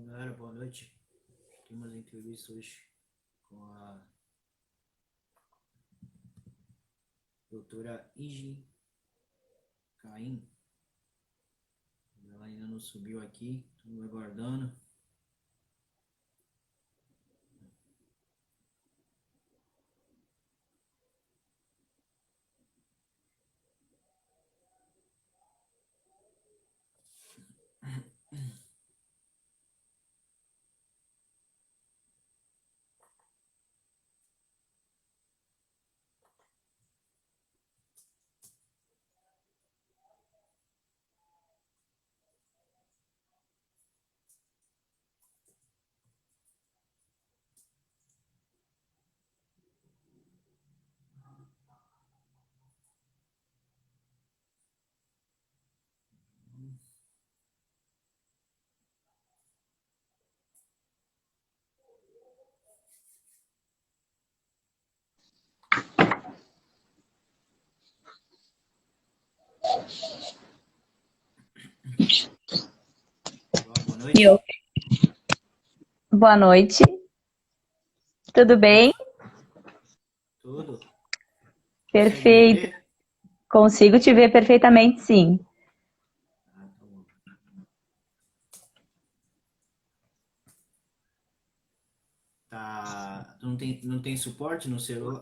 Galera, boa noite. Temos entrevista hoje com a doutora Igi Caim. Ela ainda não subiu aqui, estamos aguardando. Boa noite. Eu. Boa noite, tudo bem? Tudo? Consegue me Perfeito. ver? Consigo te ver perfeitamente, sim. Ah, tá bom. Tá. Não tem suporte no celular,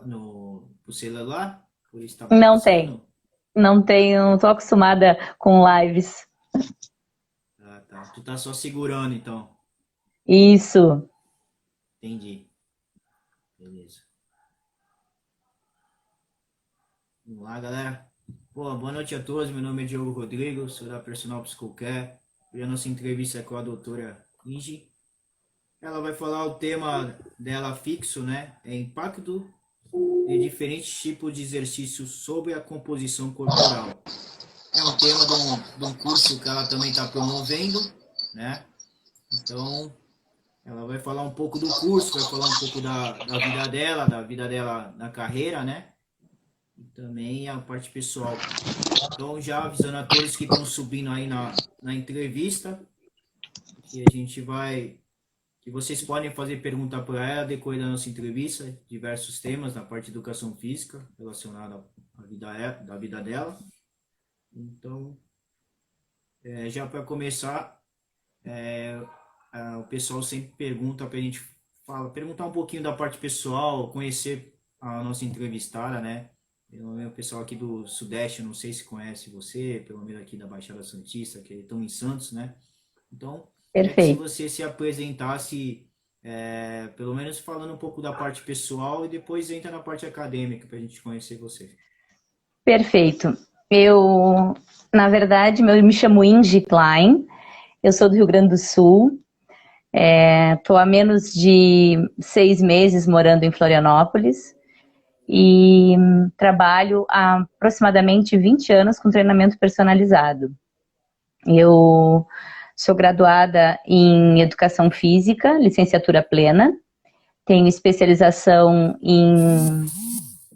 pro celular? Por isso tá Não tem. bagunçando? Não tenho, não tô acostumada com lives. Ah, tá. Tu tá só segurando, então. Isso. Entendi. Beleza. Vamos lá, galera. Boa noite a todos. Meu nome é Diogo Rodrigo, sou da Personal Psicocare. E a nossa entrevista é com a doutora Ingi. Ela vai falar o tema dela fixo, né? É impacto de diferentes tipos de exercícios sobre a composição corporal. É um tema de um curso que ela também está promovendo, né? Então, ela vai falar um pouco do curso, vai falar um pouco da vida dela na carreira, né? E também a parte pessoal. Então, já avisando a todos que estão subindo aí na entrevista, que a gente vai, que vocês podem fazer pergunta para ela depois da nossa entrevista, diversos temas na parte de educação física relacionada à da vida dela. Então, já para começar, o pessoal sempre pergunta para a gente perguntar um pouquinho da parte pessoal, conhecer a nossa entrevistada, né? O pessoal aqui do Sudeste, não sei se conhece você, pelo menos aqui da Baixada Santista, que estão em Santos, né? Então, queria que se Perfeito. você se apresentasse, pelo menos falando um pouco da parte pessoal e depois entra na parte acadêmica para a gente conhecer você. Perfeito. Eu, na verdade, eu me chamo Ingi Klein. Eu sou do Rio Grande do Sul. Estou há menos de 6 meses morando em Florianópolis e trabalho há aproximadamente 20 anos com treinamento personalizado. Eu sou graduada em Educação Física, licenciatura plena. Tenho especialização em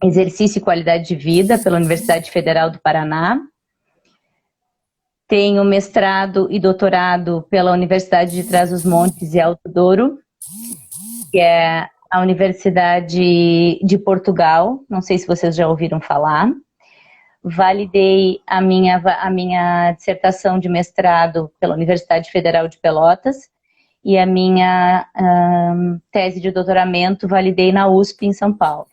Exercício e Qualidade de Vida pela Universidade Federal do Paraná. Tenho mestrado e doutorado pela Universidade de Trás-os-Montes e Alto Douro, que é a Universidade de Portugal. Não sei se vocês já ouviram falar. Já. Validei a minha dissertação de mestrado pela Universidade Federal de Pelotas e a minha tese de doutoramento validei na USP em São Paulo.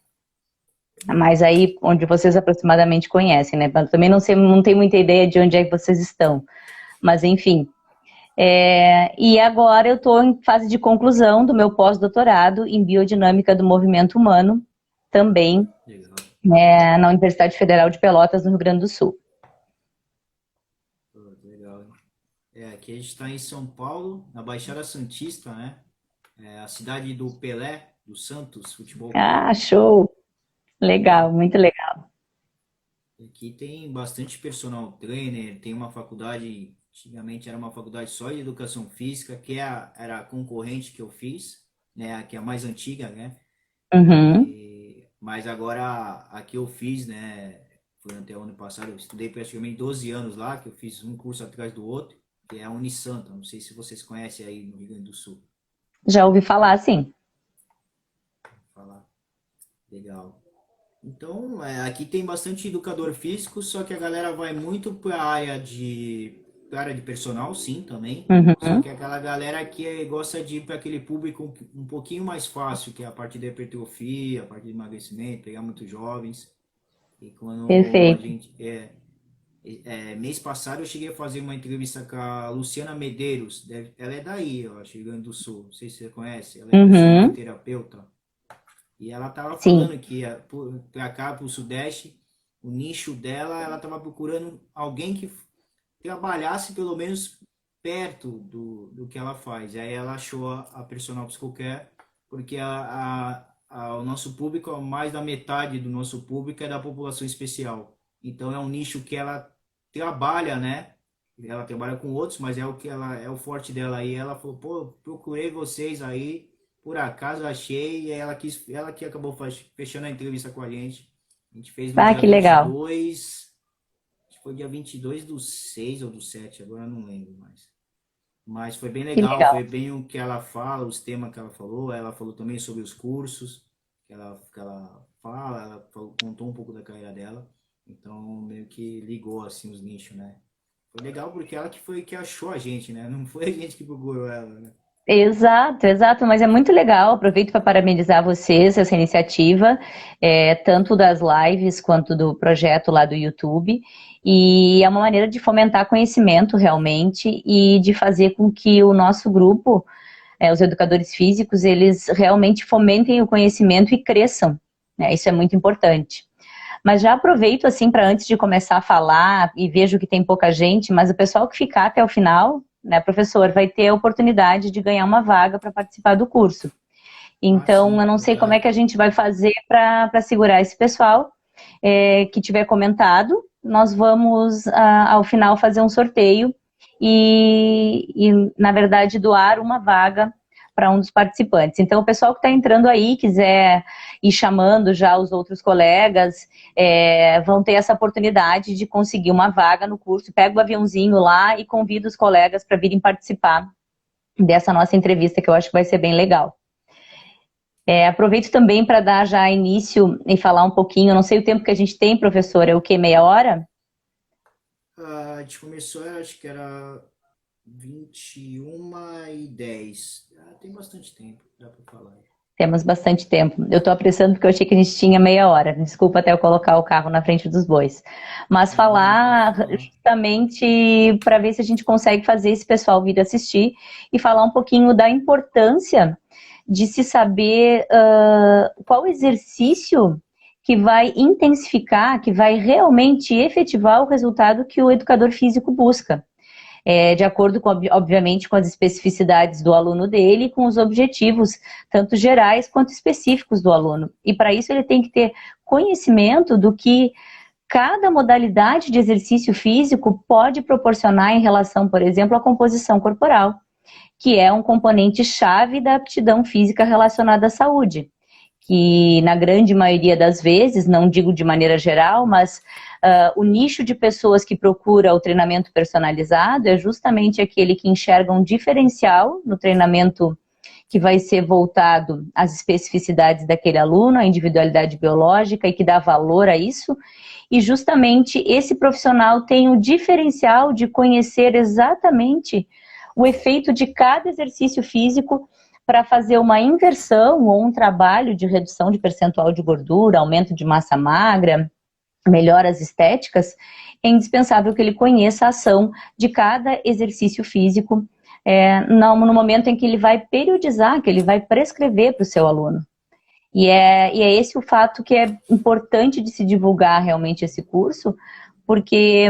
Mas aí, onde vocês aproximadamente conhecem, né? Eu também não sei, não tenho muita ideia de onde é que vocês estão. Mas, enfim. E agora eu estou em fase de conclusão do meu pós-doutorado em Biodinâmica do Movimento Humano, também Legal. na Universidade Federal de Pelotas, no Rio Grande do Sul. Pô, legal, hein? Aqui a gente está em São Paulo, na Baixada Santista, né? A cidade do Pelé, do Santos Futebol Ah, Clube, show! Legal, né? muito legal. Aqui tem bastante personal trainer, tem uma faculdade, antigamente era uma faculdade só de educação física, era a concorrente que eu fiz, né? Que é a mais antiga, né? Uhum. Mas agora a que eu fiz, né? Foi até o ano passado, eu estudei praticamente 12 anos lá, que eu fiz um curso atrás do outro. que é a Unisanta. Não sei se vocês conhecem aí no Rio Grande do Sul. Já ouvi falar, sim. Falar. Legal. Então, aqui tem bastante educador físico, só que a galera vai muito para a área de personal, sim, também. Só Uhum. que aquela galera que gosta de ir para aquele público um pouquinho mais fácil, que é a parte de hipertrofia, a parte de emagrecimento, pegar muitos jovens. E quando a Perfeito. gente. Mês passado eu cheguei a fazer uma entrevista com a Luciana Medeiros. Ela é daí, eu acho, Rio Grande do Sul. Não sei se você conhece. Ela é personal Uhum. terapeuta. E ela estava Sim. falando que para cá, para o Sudeste, o nicho dela, ela estava procurando alguém que trabalhasse pelo menos perto do que ela faz. E aí ela achou a Personal Psicocare, porque o nosso público, mais da metade do nosso público é da população especial. Então é um nicho que ela trabalha, né? Ela trabalha com outros, mas é o que ela é o forte dela aí. Ela falou, pô, procurei vocês aí, por acaso achei, e ela que acabou fechando a entrevista com a gente. A gente fez no Ah, dia que vinte e legal. dois acho que foi dia 22/6 ou do 7 agora eu não lembro mais. Mas foi bem Que legal, legal. foi bem o que ela fala, os temas que ela falou também sobre os cursos que ela fala, contou um pouco da carreira dela, então meio que ligou assim os nichos, né? Foi legal porque ela que foi que achou a gente, né? Não foi a gente que procurou ela, né? Exato, exato, mas é muito legal. Aproveito para parabenizar vocês, essa iniciativa, tanto das lives quanto do projeto lá do YouTube. E é uma maneira de fomentar conhecimento realmente e de fazer com que o nosso grupo, os educadores físicos, eles realmente fomentem o conhecimento e cresçam, né? Isso é muito importante. Mas já aproveito assim para antes de começar a falar e vejo que tem pouca gente, mas o pessoal que ficar até o final, né, professor, vai ter a oportunidade de ganhar uma vaga para participar do curso. Ah, Então, eu sim, não sei como é legal. que a gente vai fazer para segurar esse pessoal que tiver comentado. Nós vamos, ao final, fazer um sorteio na verdade, doar uma vaga para um dos participantes. Então, o pessoal que está entrando aí, quiser ir chamando já os outros colegas, vão ter essa oportunidade de conseguir uma vaga no curso. Pega o aviãozinho lá e convida os colegas para virem participar dessa nossa entrevista, que eu acho que vai ser bem legal. Aproveito também para dar já início e falar um pouquinho, não sei o tempo que a gente tem, professor, é o quê? Meia hora? A gente começou, eu acho que era 21h10. Tem bastante tempo, dá para falar. Temos bastante tempo. Eu estou apressando porque eu achei que a gente tinha meia hora. Desculpa até eu colocar o carro na frente dos bois. Mas Não, não, pode falar falar. justamente para ver se a gente consegue fazer esse pessoal vir assistir e falar um pouquinho da importância de se saber qual exercício que vai intensificar, que vai realmente efetivar o resultado que o educador físico busca. De acordo com, obviamente, com as especificidades do aluno dele e com os objetivos, tanto gerais quanto específicos do aluno. E para isso ele tem que ter conhecimento do que cada modalidade de exercício físico pode proporcionar em relação, por exemplo, à composição corporal, que é um componente chave da aptidão física relacionada à saúde, que na grande maioria das vezes, não digo de maneira geral, mas o nicho de pessoas que procura o treinamento personalizado é justamente aquele que enxerga um diferencial no treinamento que vai ser voltado às especificidades daquele aluno, à individualidade biológica e que dá valor a isso. E justamente esse profissional tem o diferencial de conhecer exatamente o efeito de cada exercício físico para fazer uma inversão ou um trabalho de redução de percentual de gordura, aumento de massa magra, melhoras estéticas, é indispensável que ele conheça a ação de cada exercício físico no momento em que ele vai periodizar, que ele vai prescrever para o seu aluno. E é esse o fato que é importante de se divulgar realmente esse curso, porque,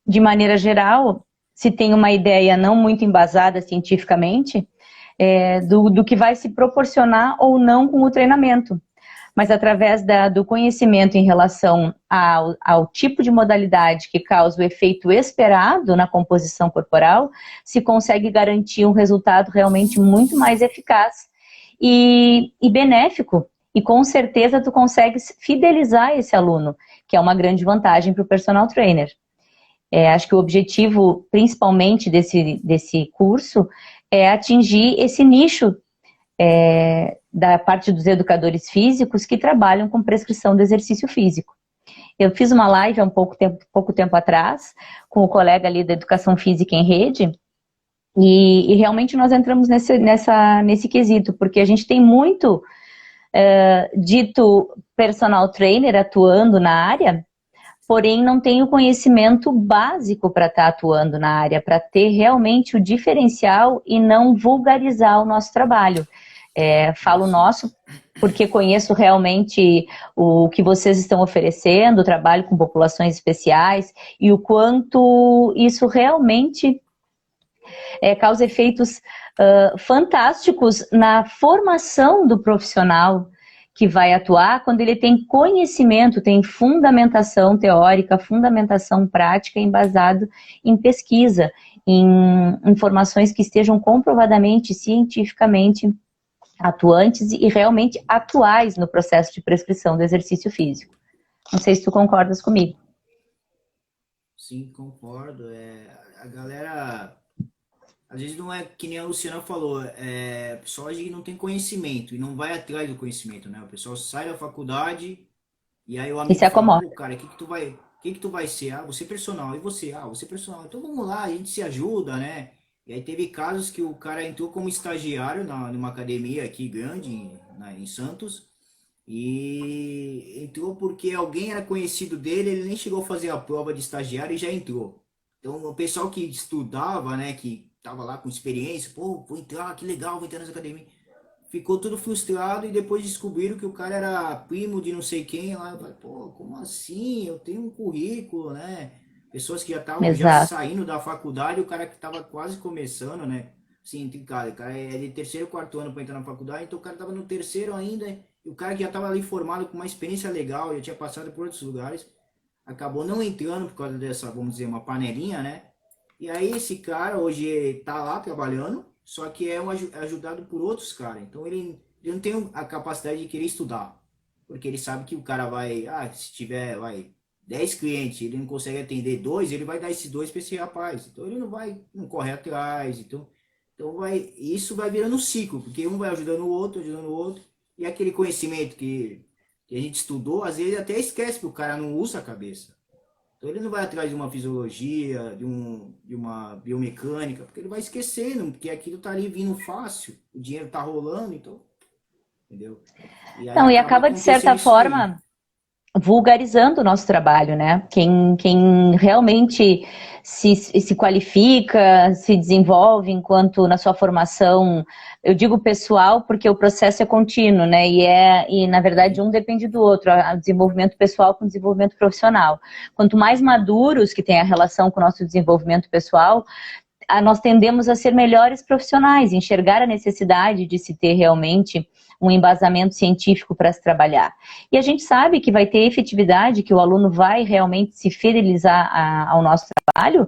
de maneira geral, se tem uma ideia não muito embasada cientificamente, do que vai se proporcionar ou não com o treinamento. Mas através do conhecimento em relação ao tipo de modalidade que causa o efeito esperado na composição corporal, se consegue garantir um resultado realmente muito mais eficaz e benéfico. E com certeza tu consegues fidelizar esse aluno, que é uma grande vantagem para o personal trainer. Acho que o objetivo, principalmente desse curso, é atingir esse nicho da parte dos educadores físicos que trabalham com prescrição do exercício físico. Eu fiz uma live há pouco tempo atrás com o colega ali da Educação Física em Rede e realmente nós entramos nesse quesito, porque a gente tem muito dito personal trainer atuando na área, porém não tem o conhecimento básico para estar atuando na área, para ter realmente o diferencial e não vulgarizar o nosso trabalho. Falo nosso porque conheço realmente o que vocês estão oferecendo, o trabalho com populações especiais e o quanto isso realmente causa efeitos fantásticos na formação do profissional que vai atuar quando ele tem conhecimento, tem fundamentação teórica, fundamentação prática embasado em pesquisa, em informações que estejam comprovadamente, cientificamente atuantes e realmente atuais no processo de prescrição do exercício físico. Não sei se tu concordas comigo. Sim, concordo. A galera, às vezes não é que nem a Luciana falou, o pessoal às vezes não tem conhecimento e não vai atrás do conhecimento, né? O pessoal sai da faculdade e aí o E amigo se fala, acomoda. pô, cara, o que que tu vai ser? Ah, você é personal. E você? Ah, você é personal. Então vamos lá, a gente se ajuda, né? E aí teve casos que o cara entrou como estagiário numa academia aqui grande, em Santos, e entrou porque alguém era conhecido dele, ele nem chegou a fazer a prova de estagiário e já entrou. Então, o pessoal que estudava, né, que tava lá com experiência, pô, vou entrar, que legal, vou entrar nessa academia. Ficou tudo frustrado e depois descobriram que o cara era primo de não sei quem lá. Eu falei, pô, como assim? Eu tenho um currículo, né? Pessoas que já estavam já Exato. saindo da faculdade, o cara que estava quase começando, né? Assim, cara, o cara é de terceiro, quarto ano para entrar na faculdade, então o cara estava no terceiro ainda, e o cara que já estava ali formado com uma experiência legal, já tinha passado por outros lugares, acabou não entrando por causa dessa, vamos dizer, uma panelinha, né? E aí esse cara hoje tá lá trabalhando, só que ajudado por outros caras. Então ele não tem a capacidade de querer estudar. Porque ele sabe que o cara vai, se tiver, 10 clientes, ele não consegue atender dois, ele vai dar esses dois para esse rapaz. Então ele não corre atrás. Então isso vai virando um ciclo, porque um vai ajudando o outro. E aquele conhecimento que a gente estudou, às vezes até esquece que o cara não usa a cabeça. Então ele não vai atrás de uma fisiologia, de uma biomecânica, porque ele vai esquecendo, porque aquilo tá ali vindo fácil, o dinheiro tá rolando, então, entendeu? E aí Não, e acaba acaba, de acontecendo certa isso aí. forma, vulgarizando o nosso trabalho, né? Quem realmente se qualifica, se desenvolve enquanto na sua formação, eu digo pessoal porque o processo é contínuo, né? E na verdade Sim, um depende do outro, o desenvolvimento pessoal com o desenvolvimento profissional. Quanto mais maduros que tem a relação com o nosso desenvolvimento pessoal, nós tendemos a ser melhores profissionais, enxergar a necessidade de se ter realmente um embasamento científico para se trabalhar. E a gente sabe que vai ter efetividade, que o aluno vai realmente se fidelizar ao nosso trabalho,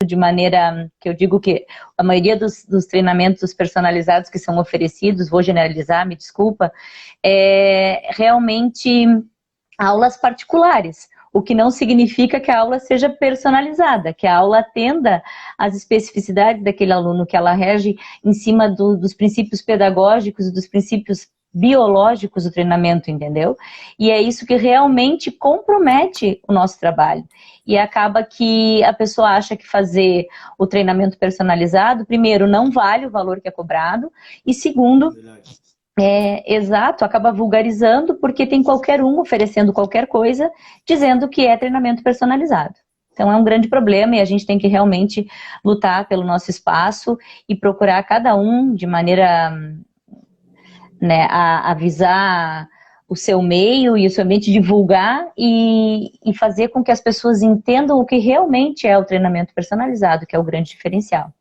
de maneira que eu digo que a maioria dos treinamentos personalizados que são oferecidos, vou generalizar, me desculpa, realmente aulas particulares, o que não significa que a aula seja personalizada, que a aula atenda às especificidades daquele aluno, que ela rege em cima dos princípios pedagógicos e dos princípios biológicos do treinamento, entendeu? E é isso que realmente compromete o nosso trabalho. E acaba que a pessoa acha que fazer o treinamento personalizado, primeiro, não vale o valor que é cobrado, e segundo, verdade. exato, acaba vulgarizando porque tem qualquer um oferecendo qualquer coisa, dizendo que é treinamento personalizado. Então é um grande problema e a gente tem que realmente lutar pelo nosso espaço e procurar cada um de maneira, né, a avisar o seu meio e o seu ambiente, divulgar e fazer com que as pessoas entendam o que realmente é o treinamento personalizado, que é o grande diferencial.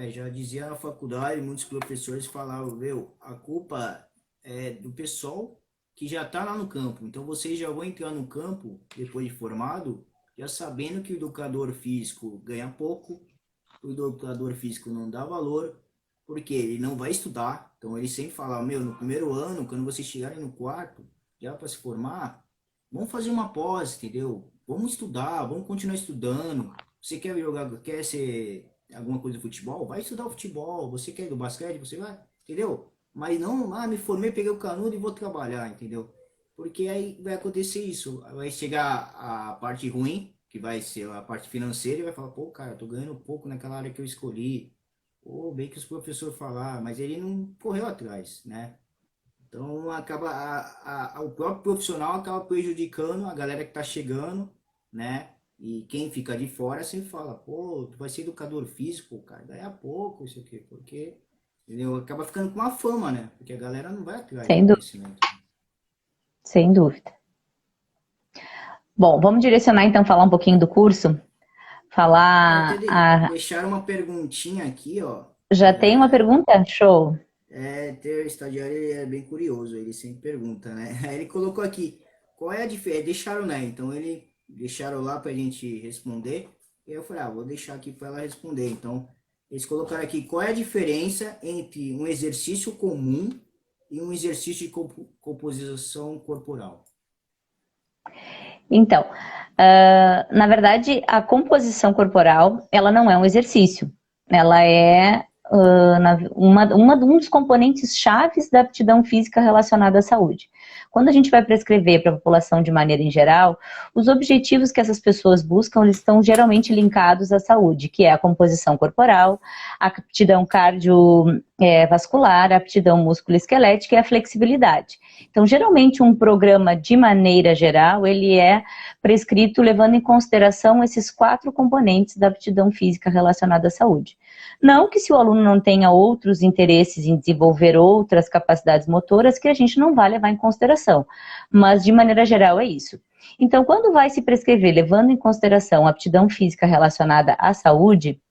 Já dizia na faculdade, muitos professores falavam, meu, a culpa é do pessoal que já está lá no campo. Então vocês já vão entrar no campo, depois de formado, já sabendo que o educador físico ganha pouco, o educador físico não dá valor, porque ele não vai estudar. Então ele sempre fala, meu, no primeiro ano, quando vocês chegarem no quarto, já para se formar, vamos fazer uma pós, entendeu? Vamos estudar, vamos continuar estudando. Você quer jogar, quer ser alguma coisa de futebol? Vai estudar o futebol. Você quer ir do basquete? Você vai, entendeu? Mas não, me formei, peguei o canudo e vou trabalhar, entendeu? Porque aí vai acontecer isso. Vai chegar a parte ruim, que vai ser a parte financeira, e vai falar, pô, cara, eu tô ganhando pouco naquela área que eu escolhi. Ou bem que os professores falaram, mas ele não correu atrás, né? Então acaba o próprio profissional acaba prejudicando a galera que está chegando, né? E quem fica de fora sempre fala, pô, tu vai ser educador físico, cara, daí a pouco, isso aqui, porque entendeu? Acaba ficando com uma fama, né? Porque a galera não vai atrás do Sem dúvida, conhecimento. sem dúvida. Bom, vamos direcionar então, falar um pouquinho do curso. Até Falar. deixaram uma perguntinha aqui, ó. Já tem uma pergunta? Show. Ter estagiário ele é bem curioso, ele sempre pergunta, né? Aí ele colocou aqui, qual é a diferença? Deixaram, né? Então ele deixaram lá pra gente responder. E eu falei, vou deixar aqui para ela responder. Então, eles colocaram aqui, qual é a diferença entre um exercício comum e um exercício de composição corporal? Então, na verdade, a composição corporal, ela não é um exercício. Ela é um dos componentes chaves da aptidão física relacionada à saúde. Quando a gente vai prescrever para a população de maneira em geral, os objetivos que essas pessoas buscam, eles estão geralmente linkados à saúde, que é a composição corporal, a aptidão cardiovascular, a aptidão músculo-esquelética e a flexibilidade. Então, geralmente, um programa, de maneira geral, ele é prescrito levando em consideração esses 4 componentes da aptidão física relacionada à saúde. Não que se o aluno não tenha outros interesses em desenvolver outras capacidades motoras, que a gente não vai levar em consideração, mas de maneira geral é isso. Então, quando vai se prescrever levando em consideração a aptidão física relacionada à saúde,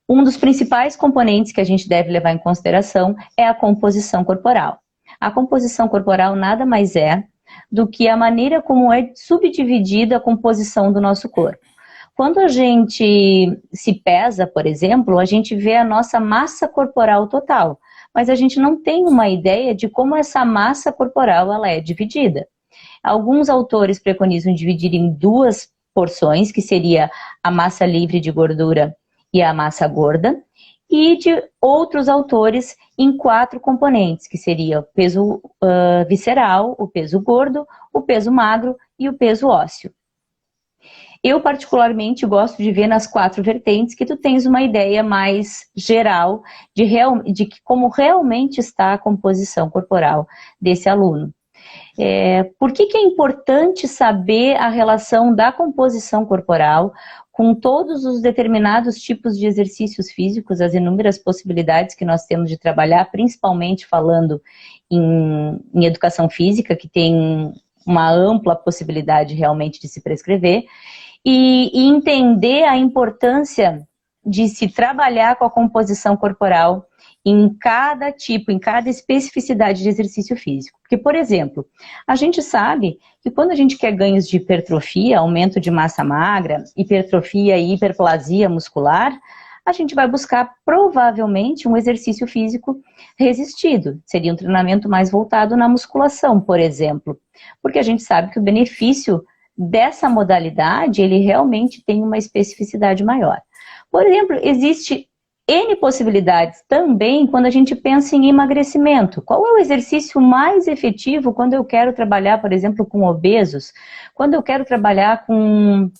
um dos principais componentes que a gente deve levar em consideração é a composição corporal. A composição corporal nada mais é do que a maneira como é subdividida a composição do nosso corpo. Quando a gente se pesa, por exemplo, a gente vê a nossa massa corporal total, mas a gente não tem uma ideia de como essa massa corporal ela é dividida. Alguns autores preconizam dividir em 2 porções, que seria a massa livre de gordura e a massa gorda, e de outros autores em 4 componentes, que seria o peso visceral, o peso gordo, o peso magro e o peso ósseo. Eu, particularmente, gosto de ver nas 4 vertentes que tu tens uma ideia mais geral de como realmente está a composição corporal desse aluno. Por que é importante saber a relação da composição corporal com todos os determinados tipos de exercícios físicos, as inúmeras possibilidades que nós temos de trabalhar, principalmente falando em educação física, que tem uma ampla possibilidade realmente de se prescrever, e entender a importância de se trabalhar com a composição corporal em cada tipo, em cada especificidade de exercício físico. Porque, por exemplo, a gente sabe que quando a gente quer ganhos de hipertrofia, aumento de massa magra, hipertrofia e hiperplasia muscular, a gente vai buscar provavelmente um exercício físico resistido. Seria um treinamento mais voltado na musculação, por exemplo. Porque a gente sabe que o benefício dessa modalidade, ele realmente tem uma especificidade maior. Por exemplo, existe N possibilidades também quando a gente pensa em emagrecimento. Qual é o exercício mais efetivo quando eu quero trabalhar, por exemplo, com obesos? Quando eu quero trabalhar com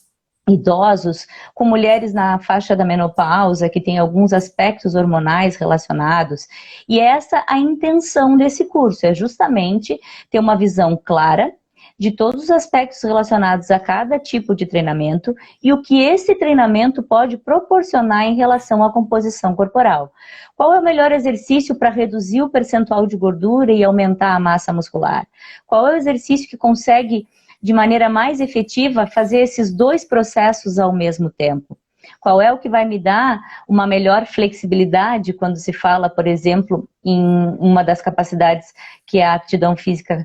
idosos, com mulheres na faixa da menopausa, que tem alguns aspectos hormonais relacionados. E essa é a intenção desse curso, é justamente ter uma visão clara de todos os aspectos relacionados a cada tipo de treinamento e o que esse treinamento pode proporcionar em relação à composição corporal. Qual é o melhor exercício para reduzir o percentual de gordura e aumentar a massa muscular? Qual é o exercício que consegue, de maneira mais efetiva, fazer esses 2 processos ao mesmo tempo? Qual é o que vai me dar uma melhor flexibilidade quando se fala, por exemplo, em uma das capacidades que a aptidão física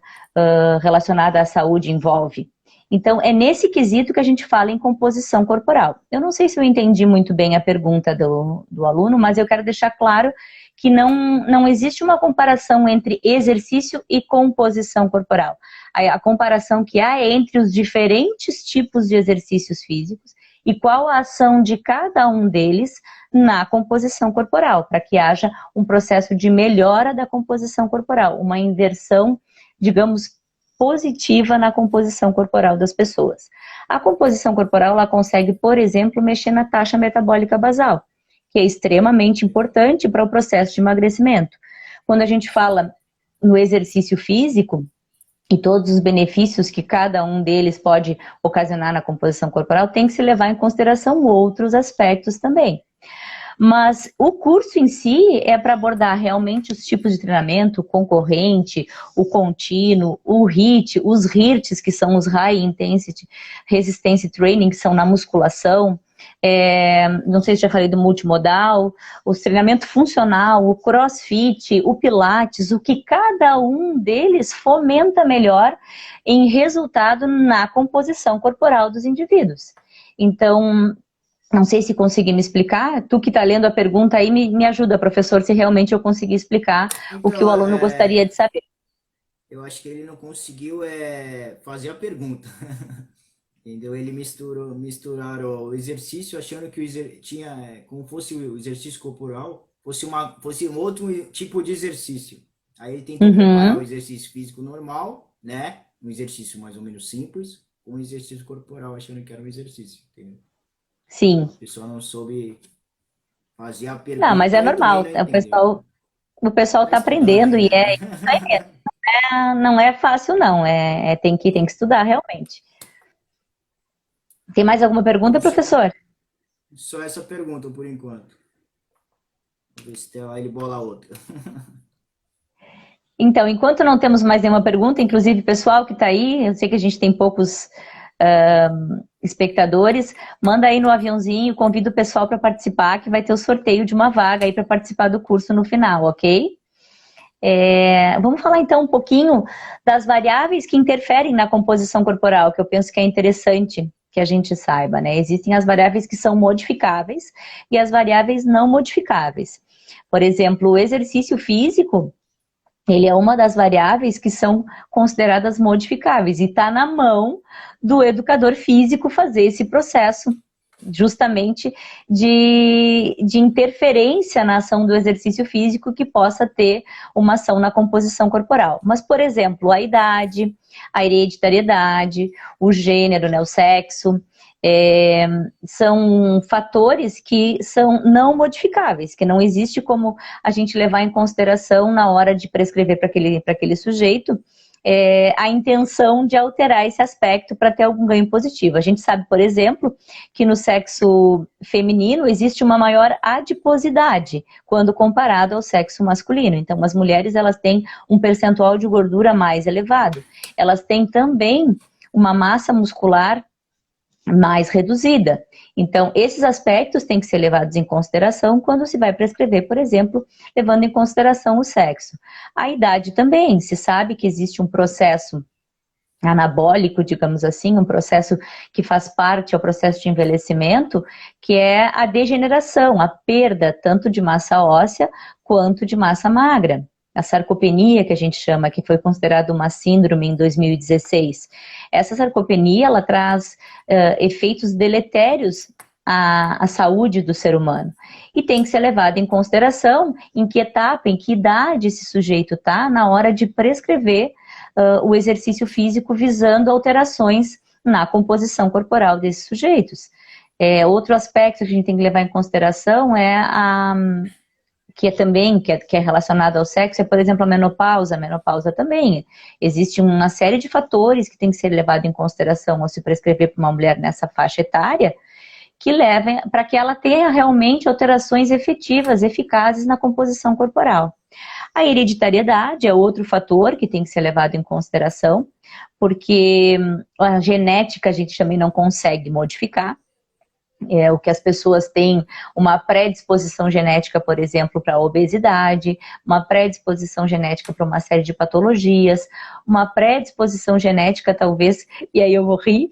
relacionada à saúde envolve? Então, é nesse quesito que a gente fala em composição corporal. Eu não sei se eu entendi muito bem a pergunta do aluno, mas eu quero deixar claro que não existe uma comparação entre exercício e composição corporal. A comparação que há é entre os diferentes tipos de exercícios físicos e qual a ação de cada um deles na composição corporal, para que haja um processo de melhora da composição corporal, uma inversão, digamos, positiva na composição corporal das pessoas. A composição corporal, ela consegue, por exemplo, mexer na taxa metabólica basal, que é extremamente importante para o processo de emagrecimento. Quando a gente fala no exercício físico, e todos os benefícios que cada um deles pode ocasionar na composição corporal, tem que se levar em consideração outros aspectos também. Mas o curso em si é para abordar realmente os tipos de treinamento, o concorrente, o contínuo, o HIIT, os HIITs, que são os High Intensity Resistance Training, que são na musculação, não sei se já falei do multimodal, o treinamento funcional, o crossfit, o pilates, o que cada um deles fomenta melhor em resultado na composição corporal dos indivíduos. Então, não sei se consegui me explicar, tu que está lendo a pergunta aí, me ajuda, professor, se realmente eu conseguir explicar o que o aluno gostaria de saber. Eu acho que ele não conseguiu fazer a pergunta. Entendeu? Ele misturaram o exercício, achando que tinha, como fosse o exercício corporal, fosse um outro tipo de exercício. Aí ele tentou comparar o exercício físico normal, né? Um exercício mais ou menos simples, com o exercício corporal, achando que era um exercício, entendeu? Sim. A pessoa não soube fazer a pergunta. Não, mas é normal. O pessoal está aprendendo e não é fácil, não. Tem que estudar realmente. Tem mais alguma pergunta, professor? Só essa pergunta, por enquanto. Vou ver se tem lá, ele bola outra. Então, enquanto não temos mais nenhuma pergunta, inclusive pessoal que está aí, eu sei que a gente tem poucos espectadores, manda aí no aviãozinho, convida o pessoal para participar, que vai ter o sorteio de uma vaga aí para participar do curso no final, ok? Vamos falar então um pouquinho das variáveis que interferem na composição corporal, que eu penso que é interessante que a gente saiba, né? Existem as variáveis que são modificáveis e as variáveis não modificáveis. Por exemplo, o exercício físico, ele é uma das variáveis que são consideradas modificáveis e está na mão do educador físico fazer esse processo justamente de interferência na ação do exercício físico que possa ter uma ação na composição corporal. Mas, por exemplo, a idade, a hereditariedade, o gênero, né, o sexo, são fatores que são não modificáveis, que não existe como a gente levar em consideração na hora de prescrever para aquele sujeito a intenção de alterar esse aspecto para ter algum ganho positivo. A gente sabe, por exemplo, que no sexo feminino existe uma maior adiposidade quando comparado ao sexo masculino. Então, as mulheres, elas têm um percentual de gordura mais elevado. Elas têm também uma massa muscular mais reduzida. Então, esses aspectos têm que ser levados em consideração quando se vai prescrever, por exemplo, levando em consideração o sexo. A idade também, se sabe que existe um processo anabólico, digamos assim, um processo que faz parte ao processo de envelhecimento, que é a degeneração, a perda tanto de massa óssea quanto de massa magra. A sarcopenia, que a gente chama, que foi considerada uma síndrome em 2016. Essa sarcopenia, ela traz efeitos deletérios à saúde do ser humano. E tem que ser levado em consideração em que etapa, em que idade esse sujeito está na hora de prescrever o exercício físico visando alterações na composição corporal desses sujeitos. Outro aspecto que a gente tem que levar em consideração que é relacionado ao sexo, é, por exemplo, a menopausa. A menopausa também. Existe uma série de fatores que tem que ser levado em consideração ao se prescrever para uma mulher nessa faixa etária, que levem para que ela tenha realmente alterações efetivas, eficazes na composição corporal. A hereditariedade é outro fator que tem que ser levado em consideração, porque a genética a gente também não consegue modificar. o que as pessoas têm uma predisposição genética, por exemplo, para a obesidade, uma predisposição genética para uma série de patologias, uma predisposição genética, talvez, e aí eu vou rir,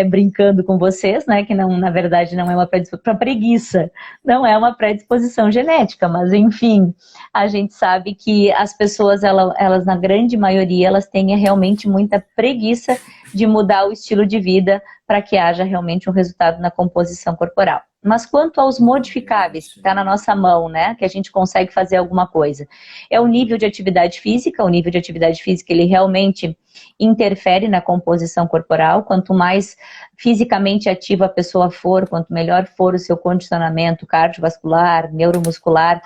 brincando com vocês, né, que não, na verdade não é uma predisposição, para preguiça, não é uma predisposição genética, mas enfim, a gente sabe que as pessoas, elas na grande maioria, elas têm realmente muita preguiça de mudar o estilo de vida para que haja realmente um resultado na composição corporal. Mas quanto aos modificáveis, que está na nossa mão, né, que a gente consegue fazer alguma coisa, é o nível de atividade física. O nível de atividade física, ele realmente interfere na composição corporal. Quanto mais fisicamente ativa a pessoa for, quanto melhor for o seu condicionamento cardiovascular, neuromuscular,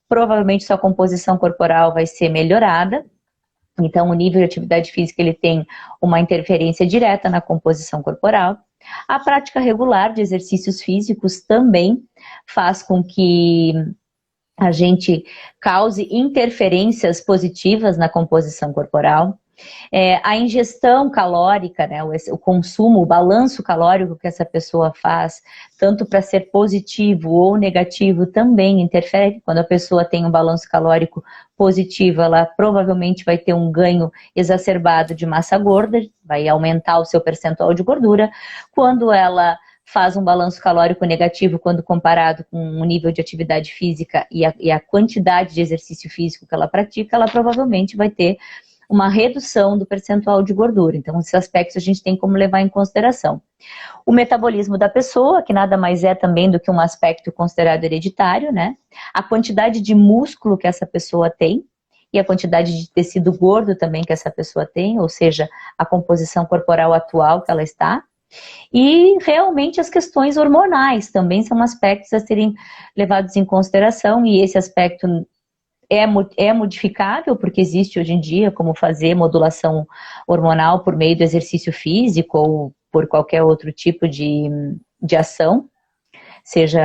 provavelmente sua composição corporal vai ser melhorada. Então, o nível de atividade física, ele tem uma interferência direta na composição corporal. A prática regular de exercícios físicos também faz com que a gente cause interferências positivas na composição corporal. A ingestão calórica, né, o consumo, o balanço calórico que essa pessoa faz, tanto para ser positivo ou negativo, também interfere. Quando a pessoa tem um balanço calórico positivo, ela provavelmente vai ter um ganho exacerbado de massa gorda, vai aumentar o seu percentual de gordura. Quando ela faz um balanço calórico negativo, quando comparado com o nível de atividade física e a quantidade de exercício físico que ela pratica, ela provavelmente vai ter uma redução do percentual de gordura. Então, esses aspectos a gente tem como levar em consideração. O metabolismo da pessoa, que nada mais é também do que um aspecto considerado hereditário, né? A quantidade de músculo que essa pessoa tem e a quantidade de tecido gordo também que essa pessoa tem, ou seja, a composição corporal atual que ela está. E realmente as questões hormonais também são aspectos a serem levados em consideração, e esse aspecto é modificável, porque existe hoje em dia como fazer modulação hormonal por meio do exercício físico ou por qualquer outro tipo de ação, seja,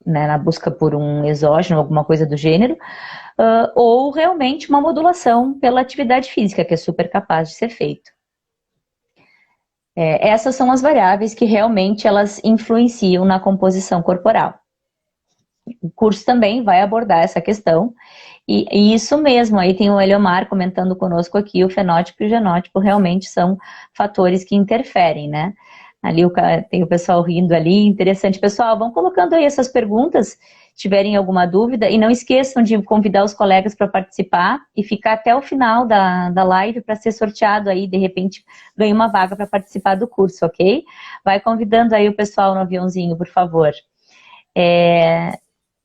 né, na busca por um exógeno, alguma coisa do gênero, ou realmente uma modulação pela atividade física, que é super capaz de ser feito. Essas são as variáveis que realmente elas influenciam na composição corporal. O curso também vai abordar essa questão, e isso mesmo, aí tem o Eliomar comentando conosco aqui, o fenótipo e o genótipo realmente são fatores que interferem, né? Ali tem o pessoal rindo ali, interessante. Pessoal, vão colocando aí essas perguntas, se tiverem alguma dúvida, e não esqueçam de convidar os colegas para participar e ficar até o final da live para ser sorteado aí, de repente ganha uma vaga para participar do curso, ok? Vai convidando aí o pessoal no aviãozinho, por favor.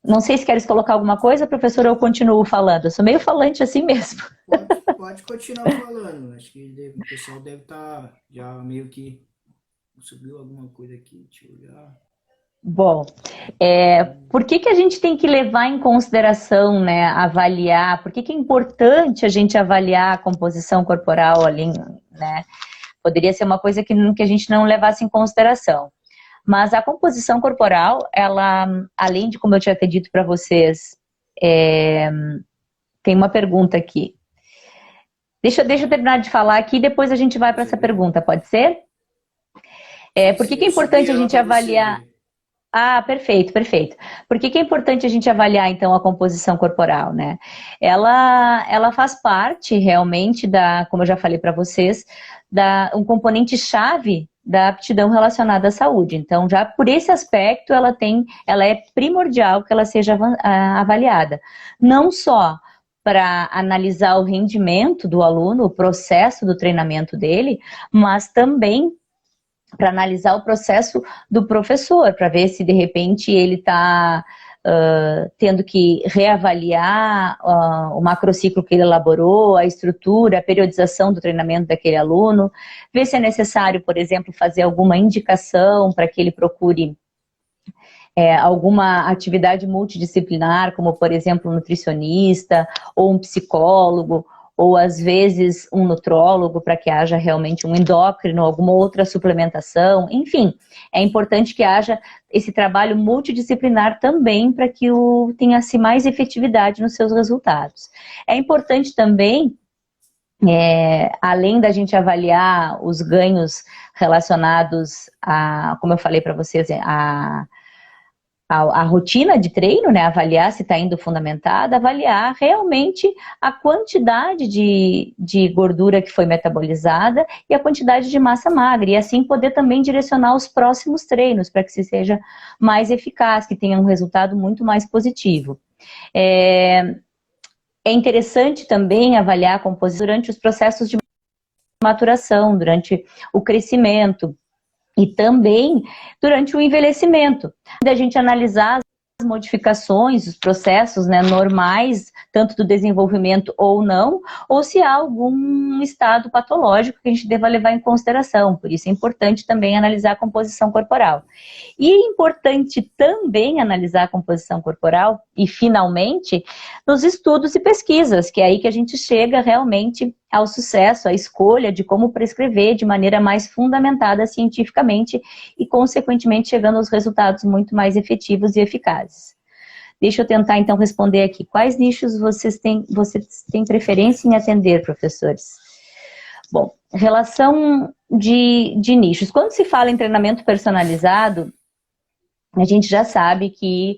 Não sei se queres colocar alguma coisa, professor, ou eu continuo falando. Eu sou meio falante assim mesmo. Pode continuar falando. Acho que o pessoal deve estar já meio que... Subiu alguma coisa aqui, deixa eu olhar. Bom, por que a gente tem que levar em consideração, né, avaliar, por que é importante a gente avaliar a composição corporal ali, né? Poderia ser uma coisa que a gente não levasse em consideração. Mas a composição corporal, ela, além de, como eu tinha dito para vocês, tem uma pergunta aqui. Deixa eu terminar de falar aqui e depois a gente vai para essa pergunta, pode ser? Por que é importante a gente avaliar... Ah, perfeito, perfeito. Por que é importante a gente avaliar, então, a composição corporal, né? Ela faz parte, realmente, como eu já falei para vocês, um componente-chave da aptidão relacionada à saúde. Então, já por esse aspecto, ela é primordial que ela seja avaliada. Não só para analisar o rendimento do aluno, o processo do treinamento dele, mas também para analisar o processo do professor, para ver se de repente ele está tendo que reavaliar o macrociclo que ele elaborou, a estrutura, a periodização do treinamento daquele aluno, ver se é necessário, por exemplo, fazer alguma indicação para que ele procure alguma atividade multidisciplinar, como por exemplo um nutricionista ou um psicólogo, ou às vezes um nutrólogo, para que haja realmente um endócrino, alguma outra suplementação, enfim. É importante que haja esse trabalho multidisciplinar também para que tenha-se mais efetividade nos seus resultados. É importante também além da gente avaliar os ganhos relacionados a, como eu falei para vocês, a rotina de treino, né? Avaliar se está indo fundamentada, avaliar realmente a quantidade de gordura que foi metabolizada e a quantidade de massa magra, e assim poder também direcionar os próximos treinos para que se seja mais eficaz, que tenha um resultado muito mais positivo. É interessante também avaliar a composição durante os processos de maturação, durante o crescimento, e também durante o envelhecimento, da gente analisar as modificações, os processos, né, normais, tanto do desenvolvimento ou não, ou se há algum estado patológico que a gente deva levar em consideração. Por isso é importante também analisar a composição corporal. E é importante também analisar a composição corporal, e finalmente, nos estudos e pesquisas, que é aí que a gente chega realmente ao sucesso, à escolha de como prescrever de maneira mais fundamentada cientificamente e, consequentemente, chegando aos resultados muito mais efetivos e eficazes. Deixa eu tentar, então, responder aqui. Quais nichos vocês têm preferência em atender, professores? Bom, relação de nichos. Quando se fala em treinamento personalizado, a gente já sabe que,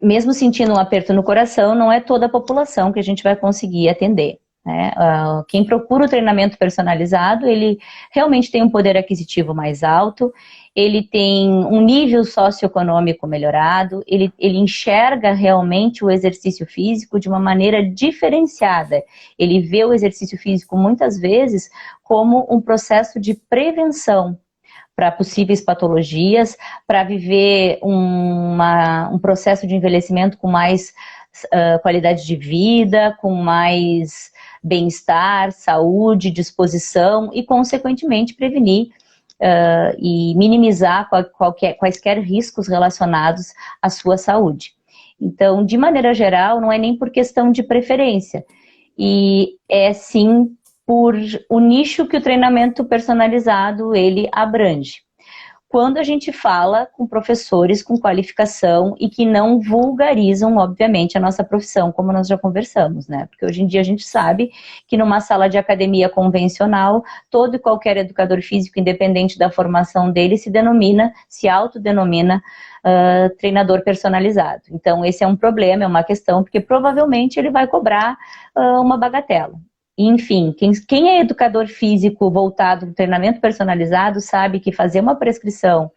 mesmo sentindo um aperto no coração, não é toda a população que a gente vai conseguir atender, né? Quem procura o treinamento personalizado, ele realmente tem um poder aquisitivo mais alto, ele tem um nível socioeconômico melhorado, ele enxerga realmente o exercício físico de uma maneira diferenciada. Ele vê o exercício físico muitas vezes como um processo de prevenção para possíveis patologias, para viver um processo de envelhecimento com mais qualidade de vida, com mais bem-estar, saúde, disposição e, consequentemente, prevenir e minimizar quaisquer riscos relacionados à sua saúde. Então, de maneira geral, não é nem por questão de preferência, e é sim por o nicho que o treinamento personalizado ele abrange. Quando a gente fala com professores com qualificação e que não vulgarizam, obviamente, a nossa profissão, como nós já conversamos, né? Porque hoje em dia a gente sabe que numa sala de academia convencional, todo e qualquer educador físico, independente da formação dele, se autodenomina treinador personalizado. Então, esse é um problema, é uma questão, porque provavelmente ele vai cobrar uma bagatela. Enfim, quem é educador físico voltado para o treinamento personalizado sabe que fazer uma prescrição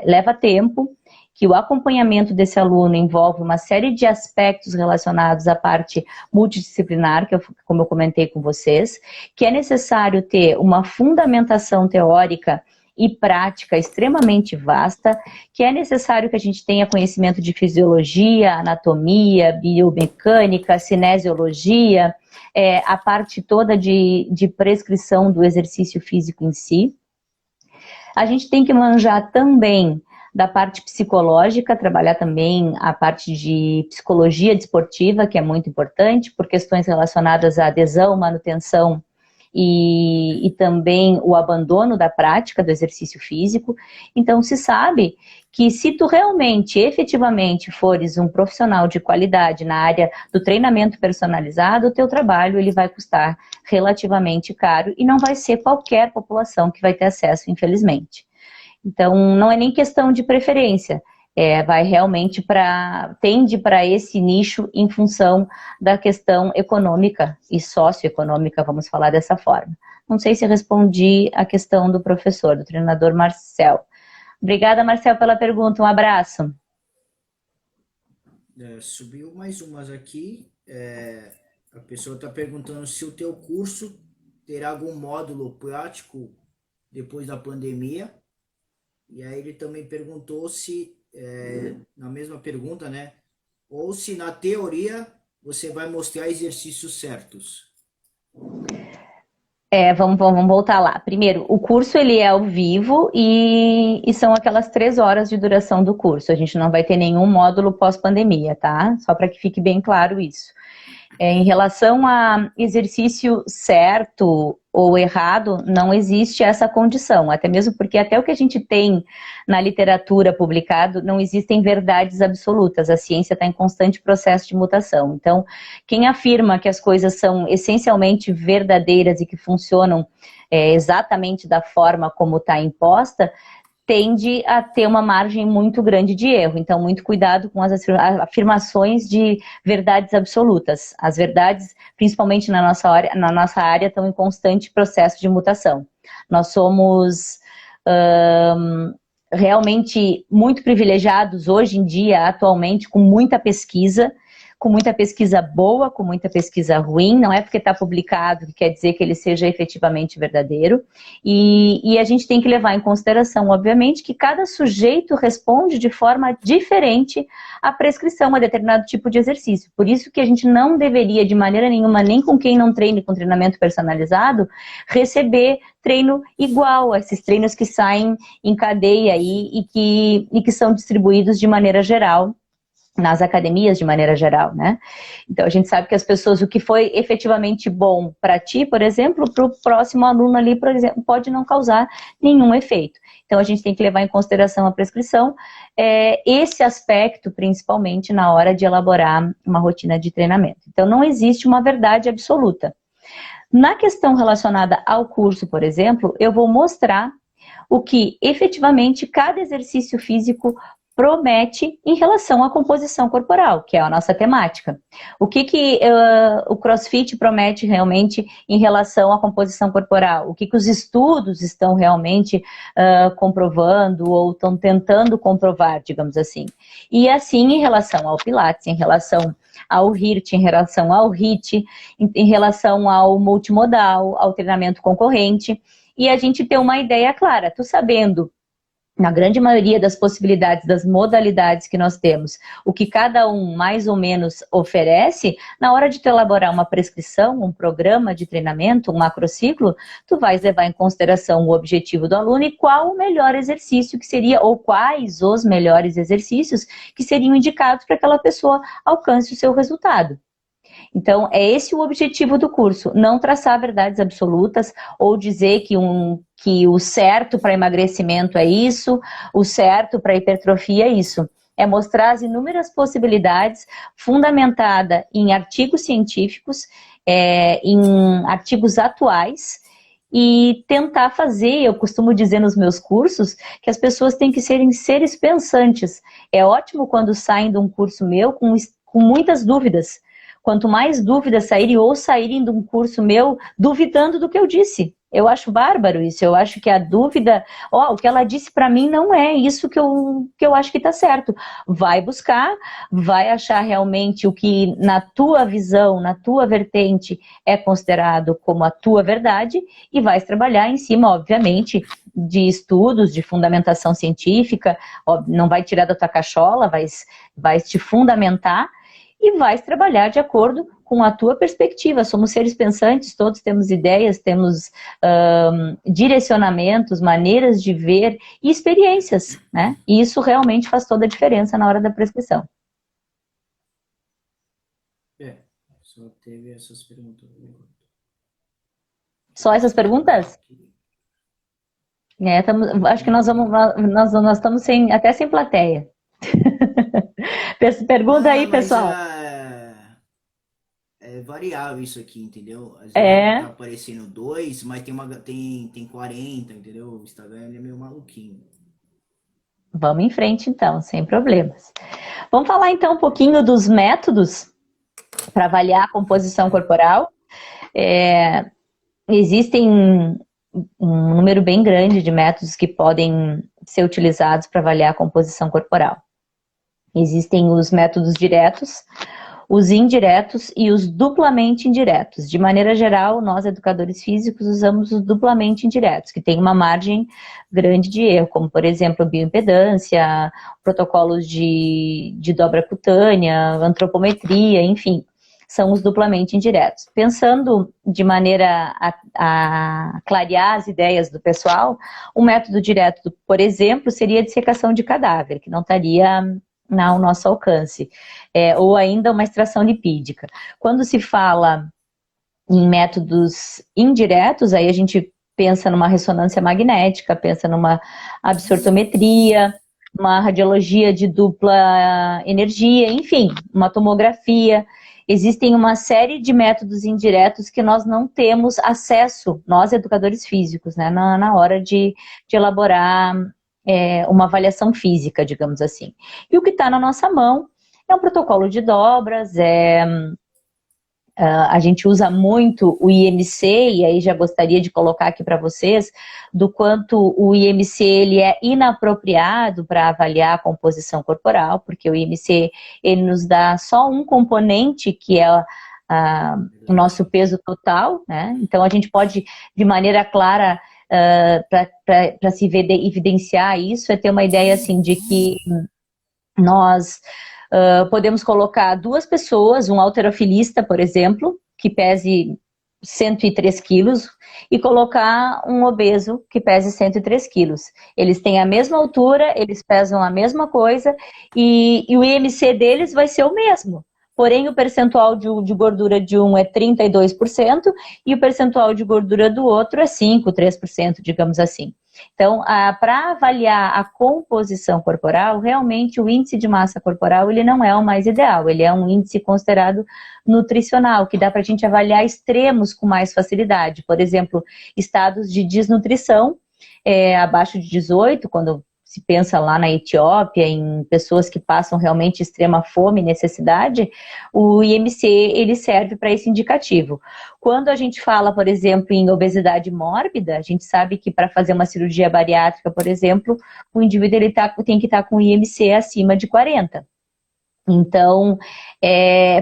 leva tempo, que o acompanhamento desse aluno envolve uma série de aspectos relacionados à parte multidisciplinar, como eu comentei com vocês, que é necessário ter uma fundamentação teórica e prática extremamente vasta, que é necessário que a gente tenha conhecimento de fisiologia, anatomia, biomecânica, cinesiologia, a parte toda de prescrição do exercício físico em si. A gente tem que manjar também da parte psicológica, trabalhar também a parte de psicologia desportiva, que é muito importante, por questões relacionadas à adesão, manutenção e também o abandono da prática do exercício físico. Então, se sabe que se tu realmente, efetivamente, fores um profissional de qualidade na área do treinamento personalizado, o teu trabalho ele vai custar relativamente caro e não vai ser qualquer população que vai ter acesso, infelizmente. Então, não é nem questão de preferência, vai realmente tende para esse nicho em função da questão econômica e socioeconômica, vamos falar dessa forma. Não sei se respondi a questão do professor, do treinador Marcel. Obrigada, Marcel, pela pergunta. Um abraço. Subiu mais umas aqui. A pessoa está perguntando se o teu curso terá algum módulo prático depois da pandemia. E aí ele também perguntou se, na mesma pergunta, né? Ou se na teoria você vai mostrar exercícios certos. Vamos voltar lá. Primeiro, o curso ele é ao vivo e são aquelas 3 horas de duração do curso. A gente não vai ter nenhum módulo pós-pandemia, tá? Só para que fique bem claro isso. Em relação a exercício certo ou errado, não existe essa condição, até mesmo porque até o que a gente tem na literatura publicado, não existem verdades absolutas, a ciência está em constante processo de mutação. Então, quem afirma que as coisas são essencialmente verdadeiras e que funcionam exatamente da forma como está imposta, tende a ter uma margem muito grande de erro. Então, muito cuidado com as afirmações de verdades absolutas. As verdades, principalmente na nossa área, estão em constante processo de mutação. Nós somos realmente muito privilegiados hoje em dia, atualmente, com muita pesquisa boa, com muita pesquisa ruim, não é porque está publicado que quer dizer que ele seja efetivamente verdadeiro, e a gente tem que levar em consideração, obviamente, que cada sujeito responde de forma diferente à prescrição, a determinado tipo de exercício. Por isso que a gente não deveria, de maneira nenhuma, nem com quem não treine com treinamento personalizado, receber treino igual a esses treinos que saem em cadeia aí e que são distribuídos de maneira geral nas academias de maneira geral, né? Então a gente sabe que as pessoas, o que foi efetivamente bom para ti, por exemplo, para o próximo aluno ali, por exemplo, pode não causar nenhum efeito. Então a gente tem que levar em consideração a prescrição, esse aspecto principalmente na hora de elaborar uma rotina de treinamento. Então não existe uma verdade absoluta. Na questão relacionada ao curso, por exemplo, eu vou mostrar o que efetivamente cada exercício físico promete em relação à composição corporal, que é a nossa temática. O que o CrossFit promete realmente em relação à composição corporal? O que os estudos estão realmente comprovando ou estão tentando comprovar, digamos assim. E assim em relação ao Pilates, em relação ao HIIT, em relação ao HIIT, em relação ao multimodal, ao treinamento concorrente, e a gente ter uma ideia clara, tu sabendo na grande maioria das possibilidades, das modalidades que nós temos, o que cada um mais ou menos oferece, na hora de tu elaborar uma prescrição, um programa de treinamento, um macrociclo, tu vais levar em consideração o objetivo do aluno e qual o melhor exercício que seria, ou quais os melhores exercícios que seriam indicados para que aquela pessoa alcance o seu resultado. Então, é esse o objetivo do curso, não traçar verdades absolutas ou dizer que o certo para emagrecimento é isso, o certo para hipertrofia é isso. É mostrar as inúmeras possibilidades fundamentada em artigos científicos, em artigos atuais, e tentar fazer, eu costumo dizer nos meus cursos, que as pessoas têm que serem seres pensantes. É ótimo quando saem de um curso meu com muitas dúvidas. Quanto mais dúvidas saírem ou saírem de um curso meu duvidando do que eu disse. Eu acho bárbaro isso, eu acho que a dúvida, o que ela disse para mim não é isso que eu acho que está certo. Vai buscar, vai achar realmente o que na tua visão, na tua vertente é considerado como a tua verdade e vais trabalhar em cima, obviamente, de estudos, de fundamentação científica, não vai tirar da tua cachola, vai te fundamentar, e vais trabalhar de acordo com a tua perspectiva. Somos seres pensantes, todos temos ideias, temos direcionamentos, maneiras de ver e experiências, né? E isso realmente faz toda a diferença na hora da prescrição. Só teve essas perguntas. Só essas perguntas? Acho que nós estamos até sem plateia. Pergunta aí, pessoal. É variável isso aqui, entendeu? Às vezes tá aparecendo 2, mas tem 40, entendeu? O Instagram é meio maluquinho. Vamos em frente então, sem problemas. Vamos falar então um pouquinho dos métodos para avaliar a composição corporal. Existem um número bem grande de métodos que podem ser utilizados para avaliar a composição corporal. Existem os métodos diretos, os indiretos e os duplamente indiretos. De maneira geral, nós educadores físicos usamos os duplamente indiretos, que tem uma margem grande de erro, como por exemplo bioimpedância, protocolos de dobra cutânea, antropometria, enfim, são os duplamente indiretos. Pensando de maneira a clarear as ideias do pessoal, o método direto, por exemplo, seria a dissecação de cadáver, que não estaria ao nosso alcance, ou ainda uma extração lipídica. Quando se fala em métodos indiretos, aí a gente pensa numa ressonância magnética, pensa numa absortometria, uma radiologia de dupla energia, enfim, uma tomografia. Existem uma série de métodos indiretos que nós não temos acesso, nós educadores físicos, né, na hora de elaborar uma avaliação física, digamos assim. E o que está na nossa mão é um protocolo de dobras, a gente usa muito o IMC, e aí já gostaria de colocar aqui para vocês do quanto o IMC ele é inapropriado para avaliar a composição corporal, porque o IMC ele nos dá só um componente, que é o nosso peso total, né? Então a gente pode, de maneira clara, para se evidenciar isso, é ter uma ideia assim de que nós podemos colocar duas pessoas, um halterofilista, por exemplo, que pese 103 quilos, e colocar um obeso que pese 103 quilos. Eles têm a mesma altura, eles pesam a mesma coisa, e o IMC deles vai ser o mesmo. Porém, o percentual de gordura de um é 32%, e o percentual de gordura do outro é 5%, 3%, digamos assim. Então, para avaliar a composição corporal, realmente o índice de massa corporal ele não é o mais ideal, ele é um índice considerado nutricional, que dá para a gente avaliar extremos com mais facilidade. Por exemplo, estados de desnutrição abaixo de 18, quando se pensa lá na Etiópia, em pessoas que passam realmente extrema fome e necessidade, o IMC ele serve para esse indicativo. Quando a gente fala, por exemplo, em obesidade mórbida, a gente sabe que para fazer uma cirurgia bariátrica, por exemplo, o indivíduo ele tem que estar com o IMC acima de 40. Então,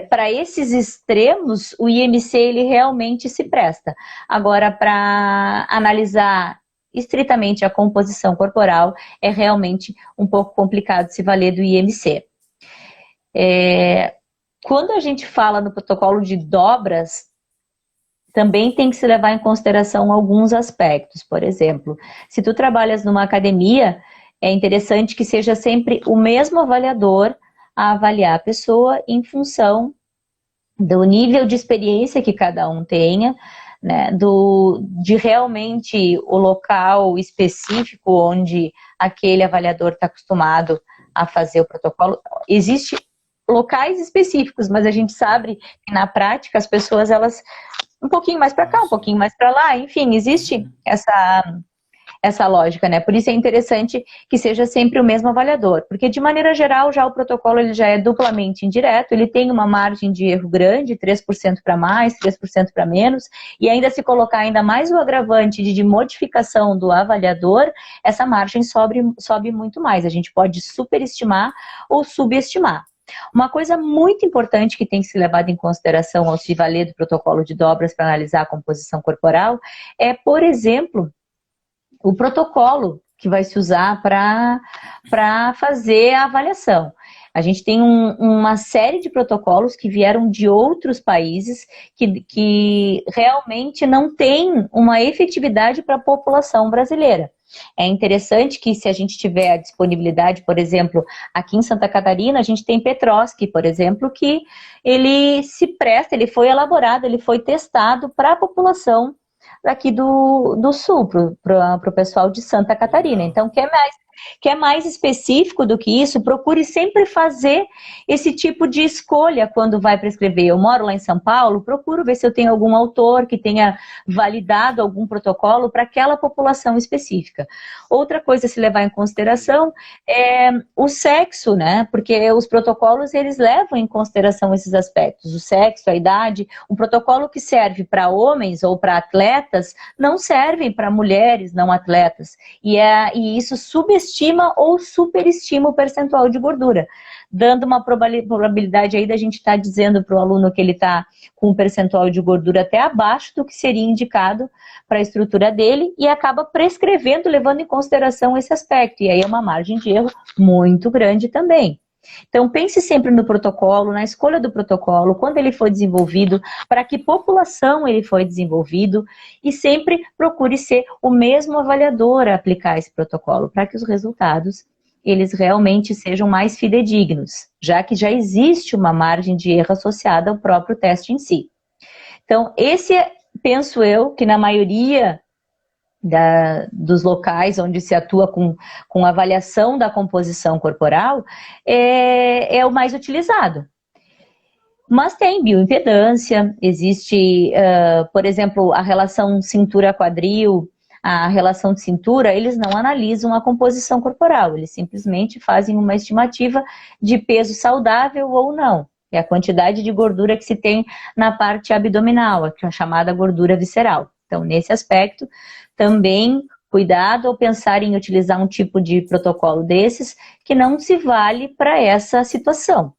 para esses extremos, o IMC ele realmente se presta. Agora, para analisar estritamente a composição corporal, é realmente um pouco complicado se valer do IMC. Quando a gente fala no protocolo de dobras, também tem que se levar em consideração alguns aspectos. Por exemplo, se tu trabalhas numa academia, é interessante que seja sempre o mesmo avaliador a avaliar a pessoa em função do nível de experiência que cada um tenha, né, de realmente o local específico onde aquele avaliador está acostumado a fazer o protocolo. Existem locais específicos, mas a gente sabe que na prática as pessoas, elas um pouquinho mais para cá, um pouquinho mais para lá, enfim, existe essa lógica, né? Por isso é interessante que seja sempre o mesmo avaliador, porque de maneira geral já o protocolo ele já é duplamente indireto, ele tem uma margem de erro grande, 3% para mais, 3% para menos, e ainda se colocar ainda mais o agravante de modificação do avaliador, essa margem sobe muito mais, a gente pode superestimar ou subestimar. Uma coisa muito importante que tem que ser levada em consideração ao se valer do protocolo de dobras para analisar a composição corporal é, por exemplo, o protocolo que vai se usar para fazer a avaliação. A gente tem uma série de protocolos que vieram de outros países que realmente não tem uma efetividade para a população brasileira. É interessante que se a gente tiver a disponibilidade, por exemplo, aqui em Santa Catarina, a gente tem Petroski, por exemplo, que ele se presta, ele foi elaborado, ele foi testado para a população daqui do sul, para o pessoal de Santa Catarina. Então, quer mais específico do que isso, procure sempre fazer esse tipo de escolha quando vai prescrever. Eu moro lá em São Paulo, procuro ver se eu tenho algum autor que tenha validado algum protocolo para aquela população específica. Outra coisa a se levar em consideração é o sexo, né? Porque os protocolos, eles levam em consideração esses aspectos. O sexo, a idade, um protocolo que serve para homens ou para atletas, não serve para mulheres não atletas. E isso subestima ou superestima o percentual de gordura, dando uma probabilidade aí da gente estar dizendo para o aluno que ele está com um percentual de gordura até abaixo do que seria indicado para a estrutura dele e acaba prescrevendo, levando em consideração esse aspecto. E aí é uma margem de erro muito grande também. Então, pense sempre no protocolo, na escolha do protocolo, quando ele foi desenvolvido, para que população ele foi desenvolvido e sempre procure ser o mesmo avaliador a aplicar esse protocolo, para que os resultados eles realmente sejam mais fidedignos, já que já existe uma margem de erro associada ao próprio teste em si. Então, penso eu, que na maioria dos locais onde se atua com avaliação da composição corporal, é o mais utilizado. Mas tem bioimpedância, existe, por exemplo, a relação cintura-quadril, a relação de cintura, eles não analisam a composição corporal, eles simplesmente fazem uma estimativa de peso saudável ou não. É a quantidade de gordura que se tem na parte abdominal, a chamada gordura visceral. Então, nesse aspecto, também cuidado ao pensar em utilizar um tipo de protocolo desses que não se vale para essa situação.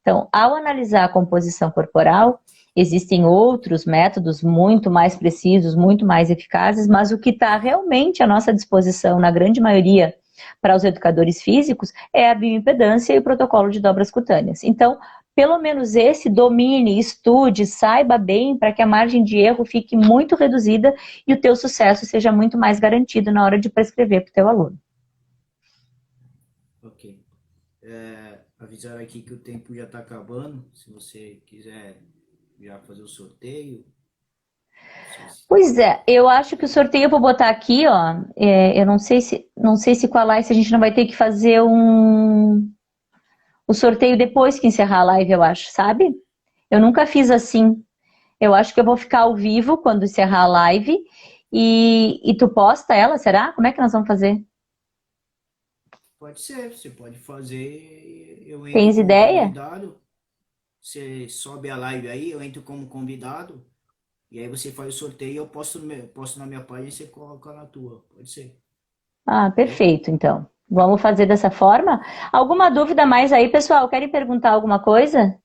Então, ao analisar a composição corporal, existem outros métodos muito mais precisos, muito mais eficazes, mas o que está realmente à nossa disposição, na grande maioria, para os educadores físicos, é a bioimpedância e o protocolo de dobras cutâneas. Então, pelo menos esse domine, estude, saiba bem para que a margem de erro fique muito reduzida e o teu sucesso seja muito mais garantido na hora de prescrever para o teu aluno. Ok. Avisar aqui que o tempo já está acabando. Se você quiser já fazer o sorteio. Pois é, eu acho que o sorteio eu vou botar aqui, ó. Eu não sei se com a live a gente não vai ter que fazer o sorteio depois que encerrar a live, eu acho, sabe? Eu nunca fiz assim. Eu acho que eu vou ficar ao vivo quando encerrar a live e tu posta ela, será? Como é que nós vamos fazer? Pode ser, você pode fazer. Eu entro Tens como ideia? convidado. Você sobe a live aí, eu entro como convidado. E aí você faz o sorteio e eu posto na minha página e você coloca na tua. Pode ser. Ah, Entendeu? perfeito, então. Vamos fazer dessa forma? Alguma dúvida mais aí, pessoal? Querem perguntar alguma coisa?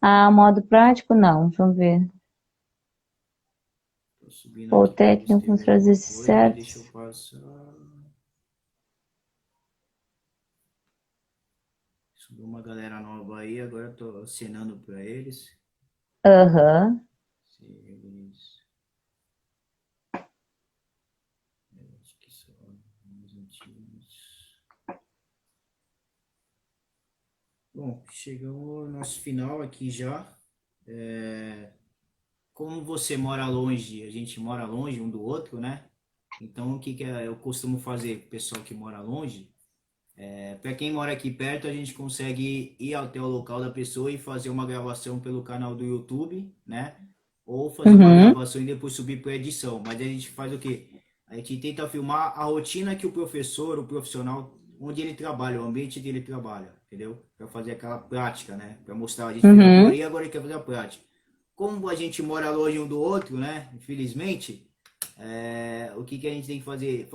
Ah, modo prático, não. Deixa eu ver. Tô subindo O aqui para ver se técnico tem com os alguma frases coisa, mas deixa eu certos. passar. Subiu uma galera nova aí, agora eu tô acenando para eles. Aham. Se eles. Acho que são os antigos. Bom, chegamos ao nosso final aqui já. Como você mora longe, a gente mora longe um do outro, né? Então, o que eu costumo fazer, pessoal que mora longe? Para quem mora aqui perto, a gente consegue ir até o local da pessoa e fazer uma gravação pelo canal do YouTube, né? Ou fazer uma Uhum. gravação e depois subir para edição. Mas a gente faz o quê? A gente tenta filmar a rotina que o professor, o profissional, onde ele trabalha, o ambiente dele trabalha, entendeu? Para fazer aquela prática, né? Para mostrar, a gente fez a Uhum. teoria, agora ele quer fazer a prática. Como a gente mora longe um do outro, né? Infelizmente, o que a gente tem que fazer?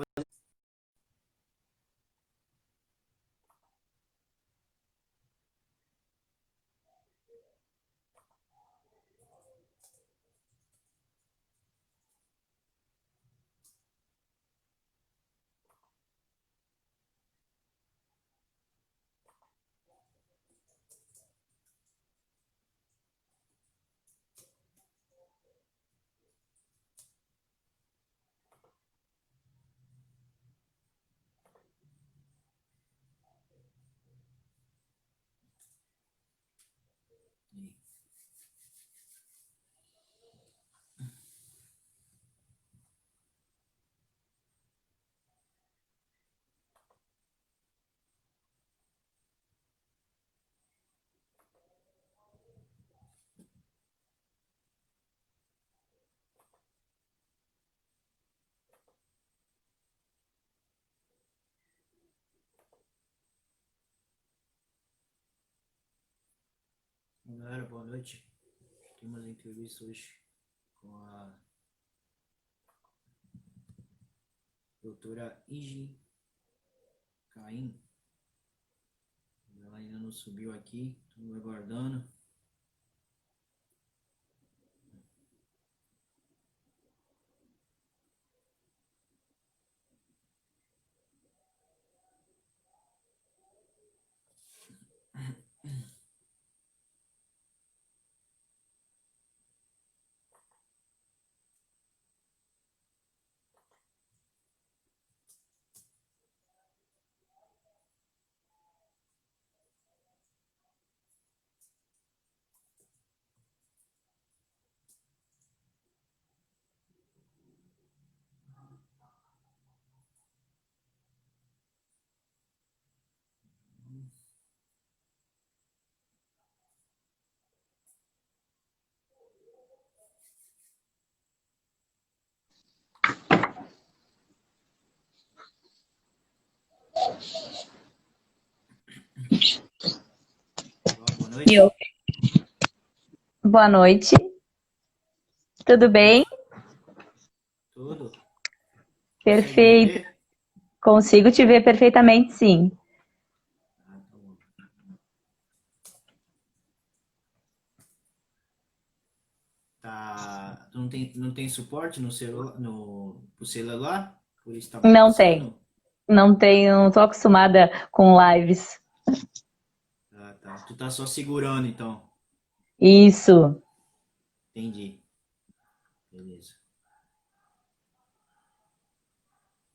Galera, boa noite. Temos entrevista hoje com a doutora Igi Caim. Ela ainda não subiu aqui, estou aguardando. Boa Me ouve? noite. Boa noite, tudo bem? Tudo? Consegue me Perfeito. ver? Consigo te ver perfeitamente, sim. Ah, tá bom. Tá, não tem suporte no celular, pro celular? Por isso tá Não tem. bagunçando? Não tenho, não tô acostumada com lives. Ah, tá. Tu tá só segurando, então. Isso. Entendi. Beleza.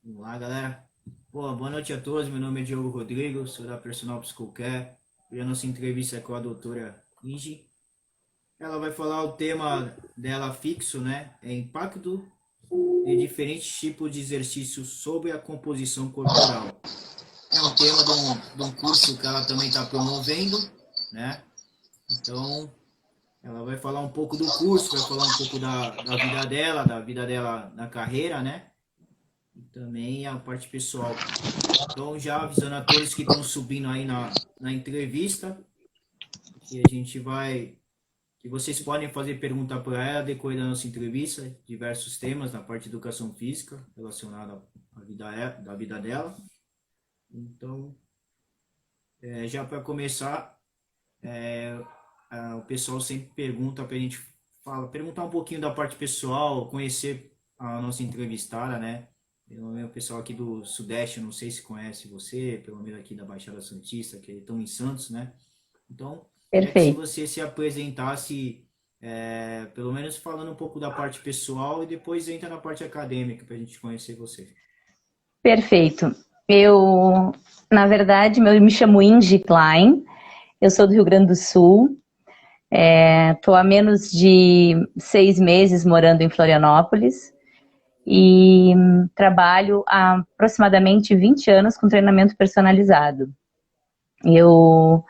Vamos lá, galera. Boa noite a todos. Meu nome é Diogo Rodrigo, sou da Personal School Care. E a nossa entrevista é com a doutora Ingi. Ela vai falar o tema dela fixo, né? É impacto de diferentes tipos de exercícios sobre a composição corporal. É um tema de um curso que ela também está promovendo, né? Então, ela vai falar um pouco do curso, vai falar um pouco da vida dela na carreira, né? E também a parte pessoal. Então, já avisando a todos que estão subindo aí na entrevista, que a gente vai, que vocês podem fazer pergunta para ela depois da nossa entrevista, diversos temas na parte de educação física relacionada à da vida dela. Então, já para começar, o pessoal sempre pergunta para a gente perguntar um pouquinho da parte pessoal, conhecer a nossa entrevistada, né? Pelo menos o pessoal aqui do Sudeste, não sei se conhece você, pelo menos aqui da Baixada Santista, que estão em Santos, né? Então, queria que se Perfeito. você se apresentasse, pelo menos falando um pouco da parte pessoal e depois entra na parte acadêmica para a gente conhecer você. Perfeito. Eu, na verdade, eu me chamo Ingi Klein. Eu sou do Rio Grande do Sul. Estou há menos de 6 meses morando em Florianópolis e trabalho há aproximadamente 20 anos com treinamento personalizado. Eu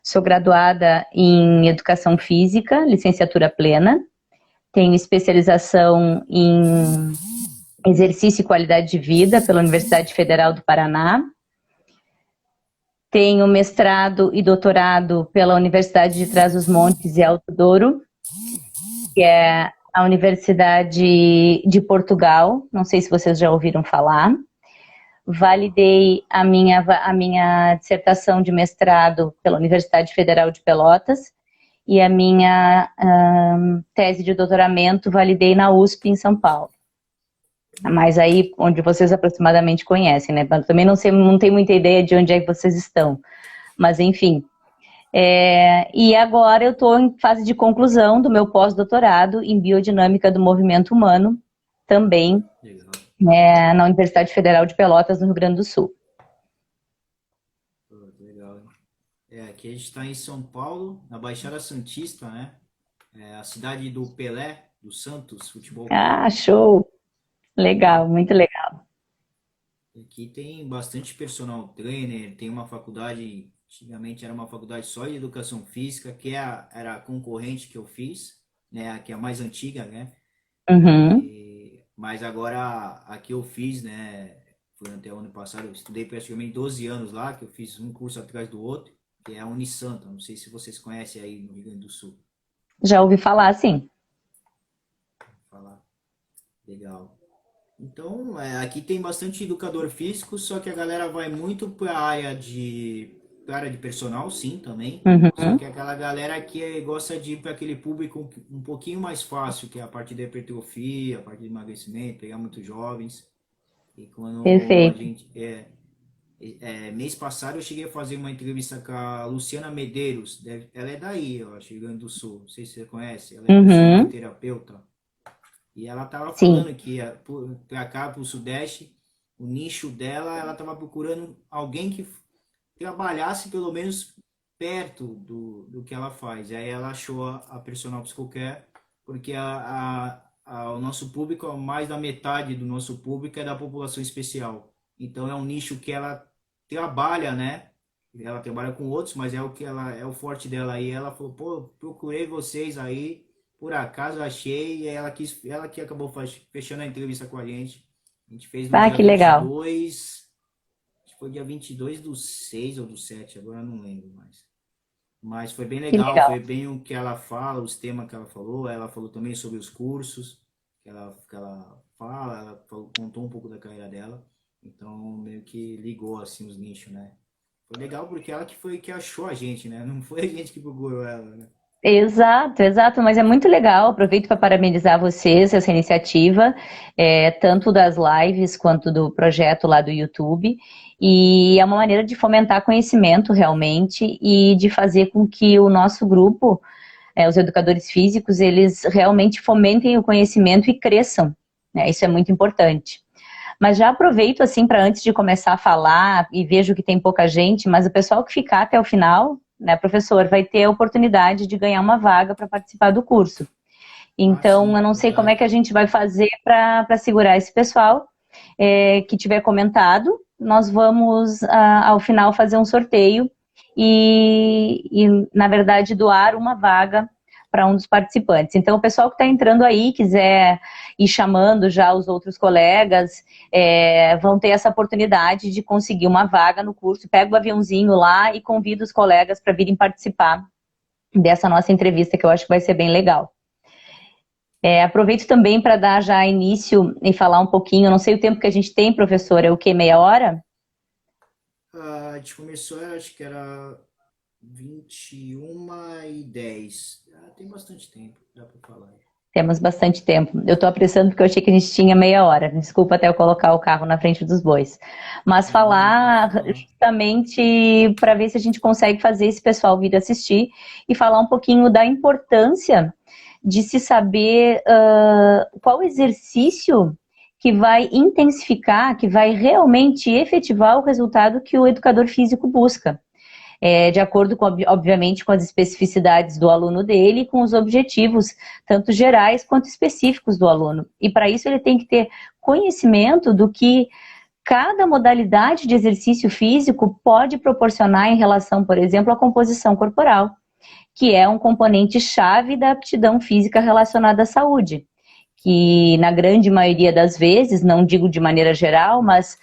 sou graduada em Educação Física, licenciatura plena, tenho especialização em Exercício e Qualidade de Vida pela Universidade Federal do Paraná, tenho mestrado e doutorado pela Universidade de Trás-os-Montes e Alto Douro, que é a Universidade de Portugal, não sei se vocês já ouviram falar. Validei a minha dissertação de mestrado pela Universidade Federal de Pelotas e a minha tese de doutoramento validei na USP em São Paulo. Mas aí, onde vocês aproximadamente conhecem, né? Eu também não sei, não tenho muita ideia de onde é que vocês estão. Mas, enfim. E agora eu estou em fase de conclusão do meu pós-doutorado em Biodinâmica do Movimento Humano, também Legal. na Universidade Federal de Pelotas, no Rio Grande do Sul. Pô, legal, hein? Aqui a gente está em São Paulo, na Baixada Santista, né? A cidade do Pelé, do Santos Futebol Clube. Ah, show! Legal, É, muito legal. aqui tem bastante personal trainer, tem uma faculdade, antigamente era uma faculdade só de educação física, que era a concorrente que eu fiz, né? Que é a mais antiga, né? Uhum. Mas agora a que eu fiz, né? Foi até o ano passado, eu estudei praticamente 12 anos lá, que eu fiz um curso atrás do outro, que é a Unisanta. Não sei se vocês conhecem aí no Rio Grande do Sul. Já ouvi falar, sim. Falar. Legal. Então, aqui tem bastante educador físico, só que a galera vai muito para a área de personal, sim, também. Só Uhum. que aquela galera que gosta de ir para aquele público um pouquinho mais fácil, que é a parte da hipertrofia, a parte de emagrecimento, pegar muitos jovens. E quando a Perfeito. gente. Mês passado eu cheguei a fazer uma entrevista com a Luciana Medeiros. Ela é daí, eu acho, Rio Grande do Sul. Não sei se você conhece. Ela é personal Uhum. terapeuta. E ela estava Sim. falando que para cá, para o Sudeste, o nicho dela, ela estava procurando alguém que trabalhasse pelo menos perto do que ela faz. E aí ela achou a Personal Psicocare, porque o nosso público, mais da metade do nosso público é da população especial. Então é um nicho que ela trabalha, né? Ela trabalha com outros, mas é o que ela é o forte dela aí. Ela falou, pô, procurei vocês aí, por acaso achei, e ela que acabou fechando a entrevista com a gente. A gente fez no Ah, dia que legal. 22, foi dia 22/6 ou do 7, agora eu não lembro mais. Mas foi bem Que legal, legal. foi bem o que ela fala, os temas que ela falou também sobre os cursos que ela fala, contou um pouco da carreira dela, então meio que ligou assim os nichos, né? Foi legal porque ela que foi que achou a gente, né? Não foi a gente que procurou ela, né? Exato, exato, mas é muito legal. Aproveito para parabenizar vocês, essa iniciativa, tanto das lives quanto do projeto lá do YouTube. E é uma maneira de fomentar conhecimento realmente e de fazer com que o nosso grupo, os educadores físicos, eles realmente fomentem o conhecimento e cresçam, né? Isso é muito importante. Mas já aproveito assim para antes de começar a falar, e vejo que tem pouca gente, mas o pessoal que ficar até o final, né, professor, vai ter a oportunidade de ganhar uma vaga para participar do curso. Ah, Então, eu sim, não sei como é verdade. que a gente vai fazer para segurar esse pessoal que tiver comentado. Nós vamos, ao final, fazer um sorteio na verdade, doar uma vaga para um dos participantes. Então, o pessoal que está entrando aí, quiser ir chamando já os outros colegas, vão ter essa oportunidade de conseguir uma vaga no curso. Pega o aviãozinho lá e convida os colegas para virem participar dessa nossa entrevista, que eu acho que vai ser bem legal. Aproveito também para dar já início e falar um pouquinho, não sei o tempo que a gente tem, professor, é o quê, meia hora? Ah, a gente começou, eu acho que era 21h10. Ah, tem bastante tempo, dá para falar. Temos bastante tempo. Eu estou apressando porque eu achei que a gente tinha meia hora. Desculpa até eu colocar o carro na frente dos bois. Mas Não, pode falar falar. justamente para ver se a gente consegue fazer esse pessoal vir assistir e falar um pouquinho da importância de se saber qual exercício que vai intensificar, que vai realmente efetivar o resultado que o educador físico busca. De acordo com, obviamente, com as especificidades do aluno dele e com os objetivos, tanto gerais quanto específicos do aluno. E para isso ele tem que ter conhecimento do que cada modalidade de exercício físico pode proporcionar em relação, por exemplo, à composição corporal, que é um componente chave da aptidão física relacionada à saúde, que na grande maioria das vezes, não digo de maneira geral, mas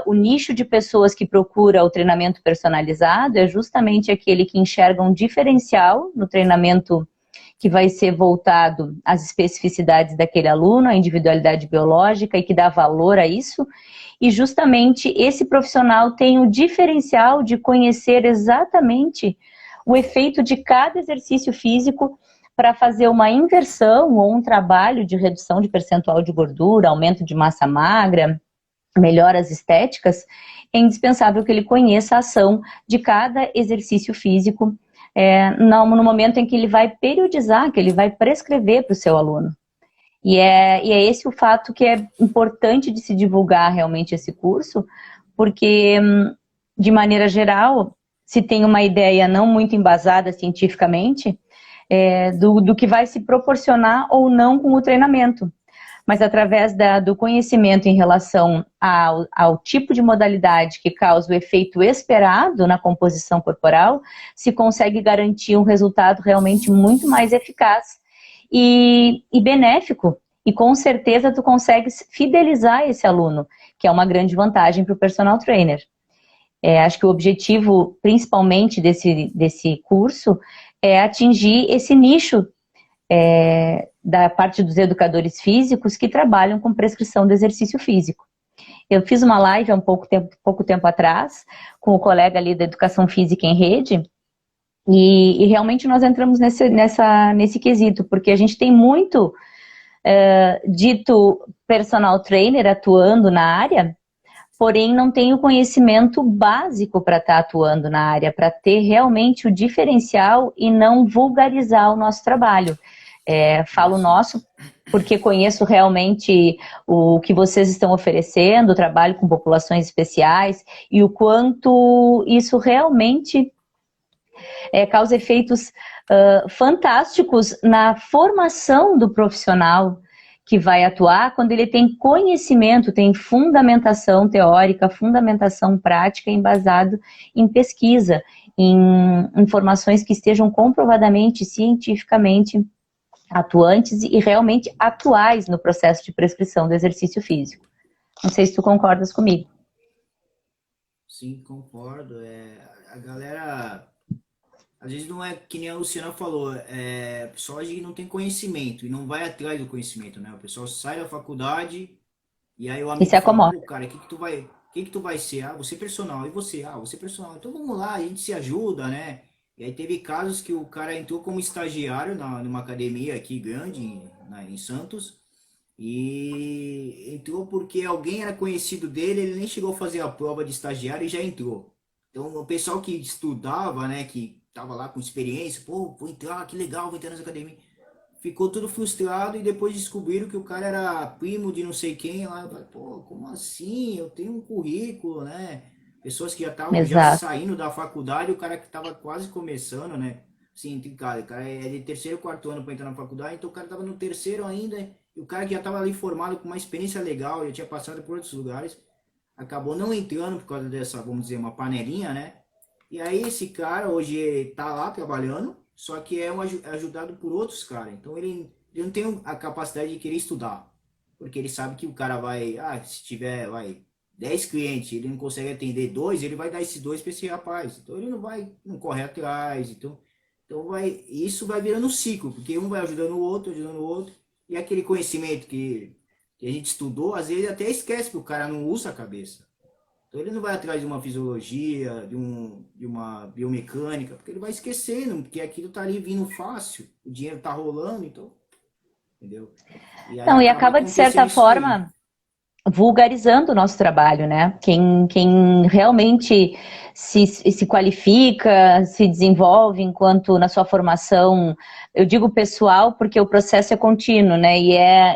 o nicho de pessoas que procura o treinamento personalizado é justamente aquele que enxerga um diferencial no treinamento que vai ser voltado às especificidades daquele aluno, à individualidade biológica e que dá valor a isso. E justamente esse profissional tem o diferencial de conhecer exatamente o efeito de cada exercício físico para fazer uma inversão ou um trabalho de redução de percentual de gordura, aumento de massa magra, melhoras estéticas, é indispensável que ele conheça a ação de cada exercício físico no momento em que ele vai periodizar, que ele vai prescrever para o seu aluno. E é esse o fato que é importante de se divulgar realmente esse curso, porque, de maneira geral, se tem uma ideia não muito embasada cientificamente, do que vai se proporcionar ou não com o treinamento. Mas através do conhecimento em relação ao tipo de modalidade que causa o efeito esperado na composição corporal, se consegue garantir um resultado realmente muito mais eficaz e benéfico. E com certeza tu consegues fidelizar esse aluno, que é uma grande vantagem para o personal trainer. Acho que o objetivo, principalmente desse curso, é atingir esse nicho da parte dos educadores físicos que trabalham com prescrição do exercício físico. Eu fiz uma live há pouco tempo atrás com o colega ali da Educação Física em Rede e realmente nós entramos nesse quesito, porque a gente tem muito dito personal trainer atuando na área, porém não tem o conhecimento básico para estar atuando na área, para ter realmente o diferencial e não vulgarizar o nosso trabalho. Falo nosso porque conheço realmente o que vocês estão oferecendo, o trabalho com populações especiais e o quanto isso realmente causa efeitos fantásticos na formação do profissional que vai atuar quando ele tem conhecimento, tem fundamentação teórica, fundamentação prática embasado em pesquisa, em informações que estejam comprovadamente, cientificamente atuantes e realmente atuais no processo de prescrição do exercício físico. Não sei se tu concordas comigo. sim, concordo. A galera, às vezes não é que nem a Luciana falou, o pessoal às vezes não tem conhecimento e não vai atrás do conhecimento, né? O pessoal sai da faculdade e aí o E amigo se fala, acomoda. pô, cara, o que que tu vai ser? Ah, você é personal. E você? Ah, você é personal. Então vamos lá, a gente se ajuda, né? E aí teve casos que o cara entrou como estagiário numa academia aqui grande, em Santos, e entrou porque alguém era conhecido dele, ele nem chegou a fazer a prova de estagiário e já entrou. Então, o pessoal que estudava, né, que tava lá com experiência, pô, vou entrar, que legal, vou entrar nessa academia. Ficou tudo frustrado e depois descobriram que o cara era primo de não sei quem lá. Eu falei, pô, como assim? Eu tenho um currículo, né? Pessoas que já estavam já Exato. saindo da faculdade, o cara que estava quase começando, né? Assim, cara, o cara é de terceiro, quarto ano para entrar na faculdade, então o cara estava no terceiro ainda, e o cara que já estava ali formado com uma experiência legal, já tinha passado por outros lugares, acabou não entrando por causa dessa, vamos dizer, uma panelinha, né? E aí esse cara hoje tá lá trabalhando, só que é ajudado por outros caras. Então ele não tem a capacidade de querer estudar. Porque ele sabe que o cara vai, se tiver, 10 clientes, ele não consegue atender dois, ele vai dar esses dois para esse rapaz. Então ele não vai, não corre atrás. Então isso vai virando um ciclo, porque um vai ajudando o outro. E aquele conhecimento que a gente estudou, às vezes até esquece que o cara não usa a cabeça. Então ele não vai atrás de uma fisiologia, de uma biomecânica, porque ele vai esquecendo, porque aquilo tá ali vindo fácil, o dinheiro tá rolando, então, entendeu? E aí Não, e acaba acaba, de acontecendo certa isso daí. forma, vulgarizando o nosso trabalho, né? Quem realmente se qualifica, se desenvolve enquanto na sua formação, eu digo pessoal porque o processo é contínuo, né?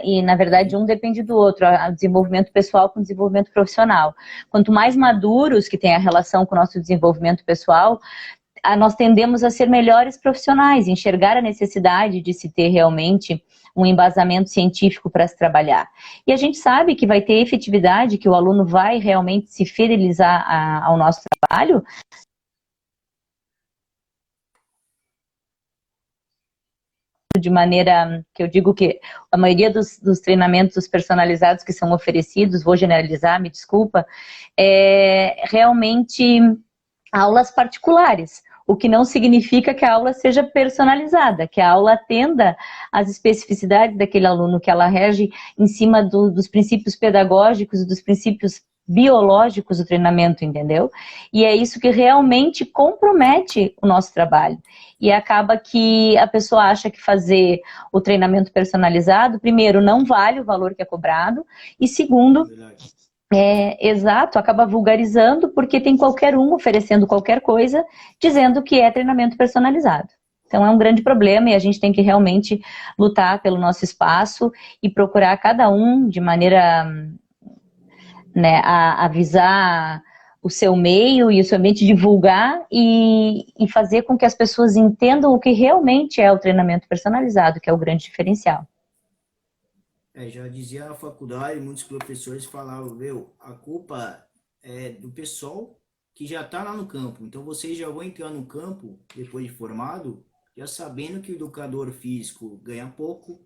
E na verdade um depende do outro, o desenvolvimento pessoal com o desenvolvimento profissional. Quanto mais maduros que tem a relação com o nosso desenvolvimento pessoal, nós tendemos a ser melhores profissionais, enxergar a necessidade de se ter realmente um embasamento científico para se trabalhar. E a gente sabe que vai ter efetividade, que o aluno vai realmente se fidelizar ao nosso trabalho de maneira que eu digo que a maioria dos treinamentos personalizados que são oferecidos, vou generalizar, me desculpa, realmente aulas particulares, o que não significa que a aula seja personalizada, que a aula atenda às especificidades daquele aluno, que ela rege em cima dos princípios pedagógicos e dos princípios biológicos do treinamento, entendeu? E é isso que realmente compromete o nosso trabalho. E acaba que a pessoa acha que fazer o treinamento personalizado, primeiro, não vale o valor que é cobrado, e segundo, Verdade. exato, acaba vulgarizando porque tem qualquer um oferecendo qualquer coisa, dizendo que é treinamento personalizado. Então é um grande problema e a gente tem que realmente lutar pelo nosso espaço e procurar cada um de maneira, né, a avisar o seu meio e o seu ambiente, divulgar e fazer com que as pessoas entendam o que realmente é o treinamento personalizado, que é o grande diferencial. Já dizia a faculdade, muitos professores falavam, meu, a culpa é do pessoal que já está lá no campo. Então vocês já vão entrar no campo, depois de formado, já sabendo que o educador físico ganha pouco,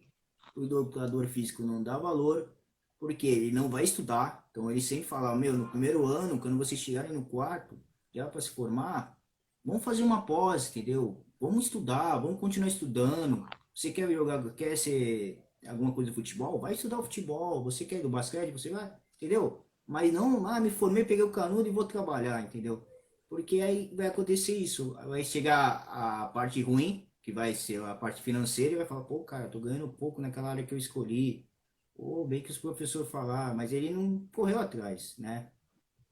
o educador físico não dá valor, porque ele não vai estudar. Então ele sempre fala, meu, no primeiro ano, quando vocês chegarem no quarto, já para se formar, vamos fazer uma pós, entendeu? Vamos estudar, vamos continuar estudando. Você quer jogar, quer ser alguma coisa de futebol? Vai estudar o futebol. Você quer ir do basquete? Você vai, entendeu? Mas não, me formei, peguei o canudo e vou trabalhar, entendeu? Porque aí vai acontecer isso. Vai chegar a parte ruim, que vai ser a parte financeira, e vai falar, pô, cara, tô ganhando pouco naquela área que eu escolhi. Ou bem que os professores falaram, mas ele não correu atrás, né?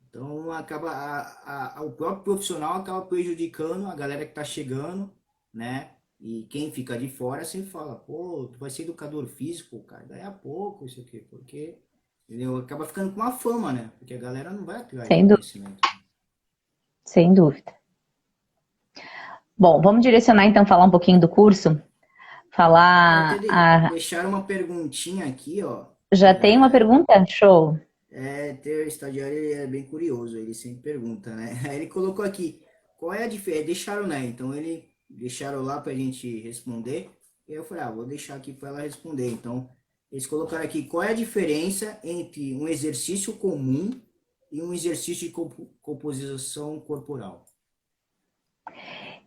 Então acaba o próprio profissional acaba prejudicando a galera que está chegando, né? E quem fica de fora sempre fala, pô, tu vai ser educador físico, cara, ganha pouco isso aqui, porque entendeu? Acaba ficando com uma fama, né? Porque a galera não vai atrás do Sem dúvida, conhecimento. sem dúvida. Bom, vamos direcionar então, falar um pouquinho do curso, falar Deixaram uma perguntinha aqui, ó. Já tem uma pergunta? Show. Ter estagiário ele é bem curioso, ele sempre pergunta, né? Aí ele colocou aqui, qual é a diferença? Deixaram, né? Então ele deixaram lá pra gente responder. E eu falei, vou deixar aqui para ela responder. Então, eles colocaram aqui, qual é a diferença entre um exercício comum e um exercício de composição corporal?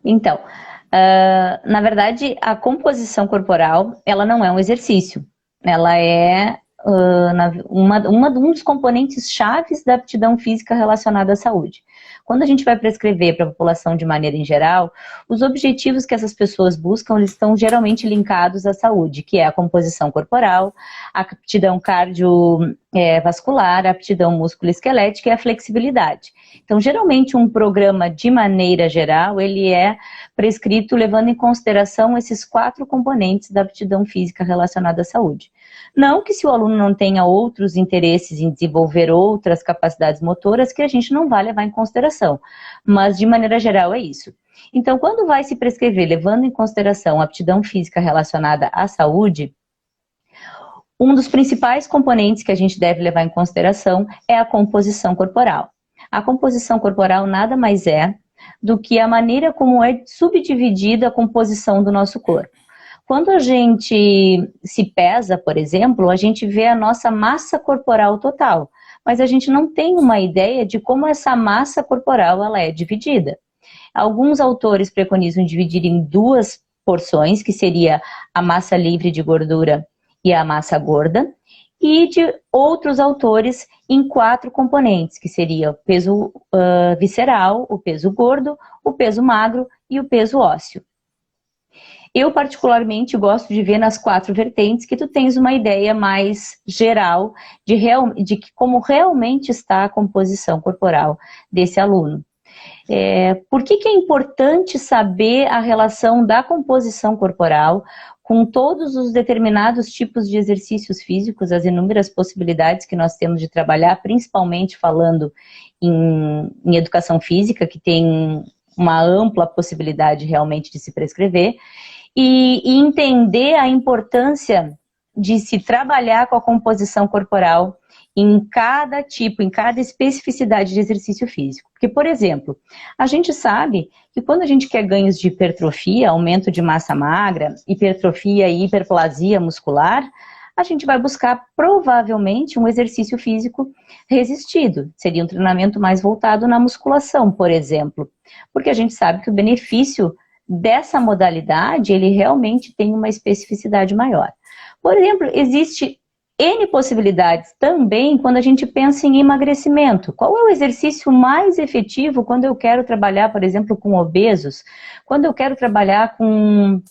Então, na verdade, a composição corporal, ela não é um exercício. Ela é um dos componentes chaves da aptidão física relacionada à saúde. Quando a gente vai prescrever para a população de maneira em geral, os objetivos que essas pessoas buscam, eles estão geralmente linkados à saúde, que é a composição corporal, a aptidão cardiovascular, a aptidão músculo-esquelética e a flexibilidade. Então, geralmente, um programa, de maneira geral, ele é prescrito levando em consideração esses 4 componentes da aptidão física relacionada à saúde. Não que se o aluno não tenha outros interesses em desenvolver outras capacidades motoras que a gente não vai levar em consideração, mas de maneira geral é isso. Então, quando vai se prescrever levando em consideração a aptidão física relacionada à saúde, um dos principais componentes que a gente deve levar em consideração é a composição corporal. A composição corporal nada mais é do que a maneira como é subdividida a composição do nosso corpo. Quando a gente se pesa, por exemplo, a gente vê a nossa massa corporal total, mas a gente não tem uma ideia de como essa massa corporal ela é dividida. Alguns autores preconizam dividir em 2 porções, que seria a massa livre de gordura e a massa gorda, e de outros autores em 4 componentes, que seria o peso visceral, o peso gordo, o peso magro e o peso ósseo. Eu, particularmente, gosto de ver nas 4 vertentes que tu tens uma ideia mais geral de como realmente está a composição corporal desse aluno. Por que é importante saber a relação da composição corporal com todos os determinados tipos de exercícios físicos, as inúmeras possibilidades que nós temos de trabalhar, principalmente falando em educação física, que tem uma ampla possibilidade realmente de se prescrever, e entender a importância de se trabalhar com a composição corporal em cada tipo, em cada especificidade de exercício físico. Porque, por exemplo, a gente sabe que quando a gente quer ganhos de hipertrofia, aumento de massa magra, hipertrofia e hiperplasia muscular, a gente vai buscar provavelmente um exercício físico resistido. Seria um treinamento mais voltado na musculação, por exemplo. Porque a gente sabe que o benefício dessa modalidade, ele realmente tem uma especificidade maior. Por exemplo, existe N possibilidades também quando a gente pensa em emagrecimento. Qual é o exercício mais efetivo quando eu quero trabalhar, por exemplo, com obesos? Quando eu quero trabalhar com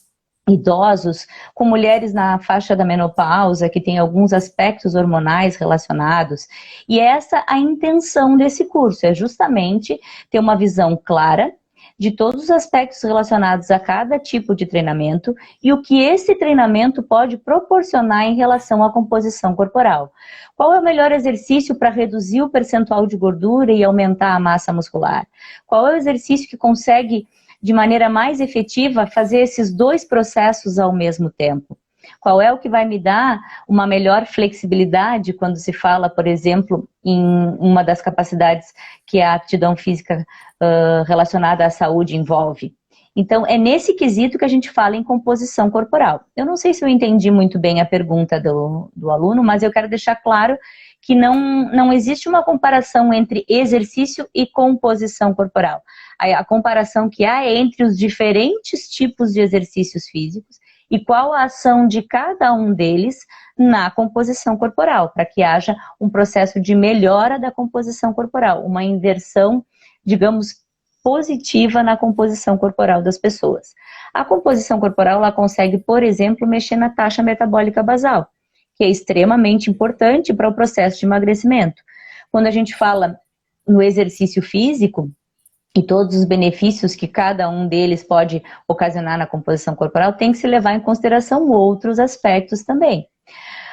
idosos, com mulheres na faixa da menopausa, que tem alguns aspectos hormonais relacionados. E essa a intenção desse curso, é justamente ter uma visão clara de todos os aspectos relacionados a cada tipo de treinamento e o que esse treinamento pode proporcionar em relação à composição corporal. Qual é o melhor exercício para reduzir o percentual de gordura e aumentar a massa muscular? Qual é o exercício que consegue, de maneira mais efetiva, fazer esses 2 processos ao mesmo tempo? Qual é o que vai me dar uma melhor flexibilidade quando se fala, por exemplo, em uma das capacidades que a aptidão física relacionada à saúde envolve? Então, é nesse quesito que a gente fala em composição corporal. Eu não sei se eu entendi muito bem a pergunta do aluno, mas eu quero deixar claro que não existe uma comparação entre exercício e composição corporal. A comparação que há é entre os diferentes tipos de exercícios físicos e qual a ação de cada um deles na composição corporal, para que haja um processo de melhora da composição corporal, uma inversão, digamos, positiva na composição corporal das pessoas. A composição corporal, ela consegue, por exemplo, mexer na taxa metabólica basal, que é extremamente importante para o processo de emagrecimento. Quando a gente fala no exercício físico, e todos os benefícios que cada um deles pode ocasionar na composição corporal, tem que se levar em consideração outros aspectos também.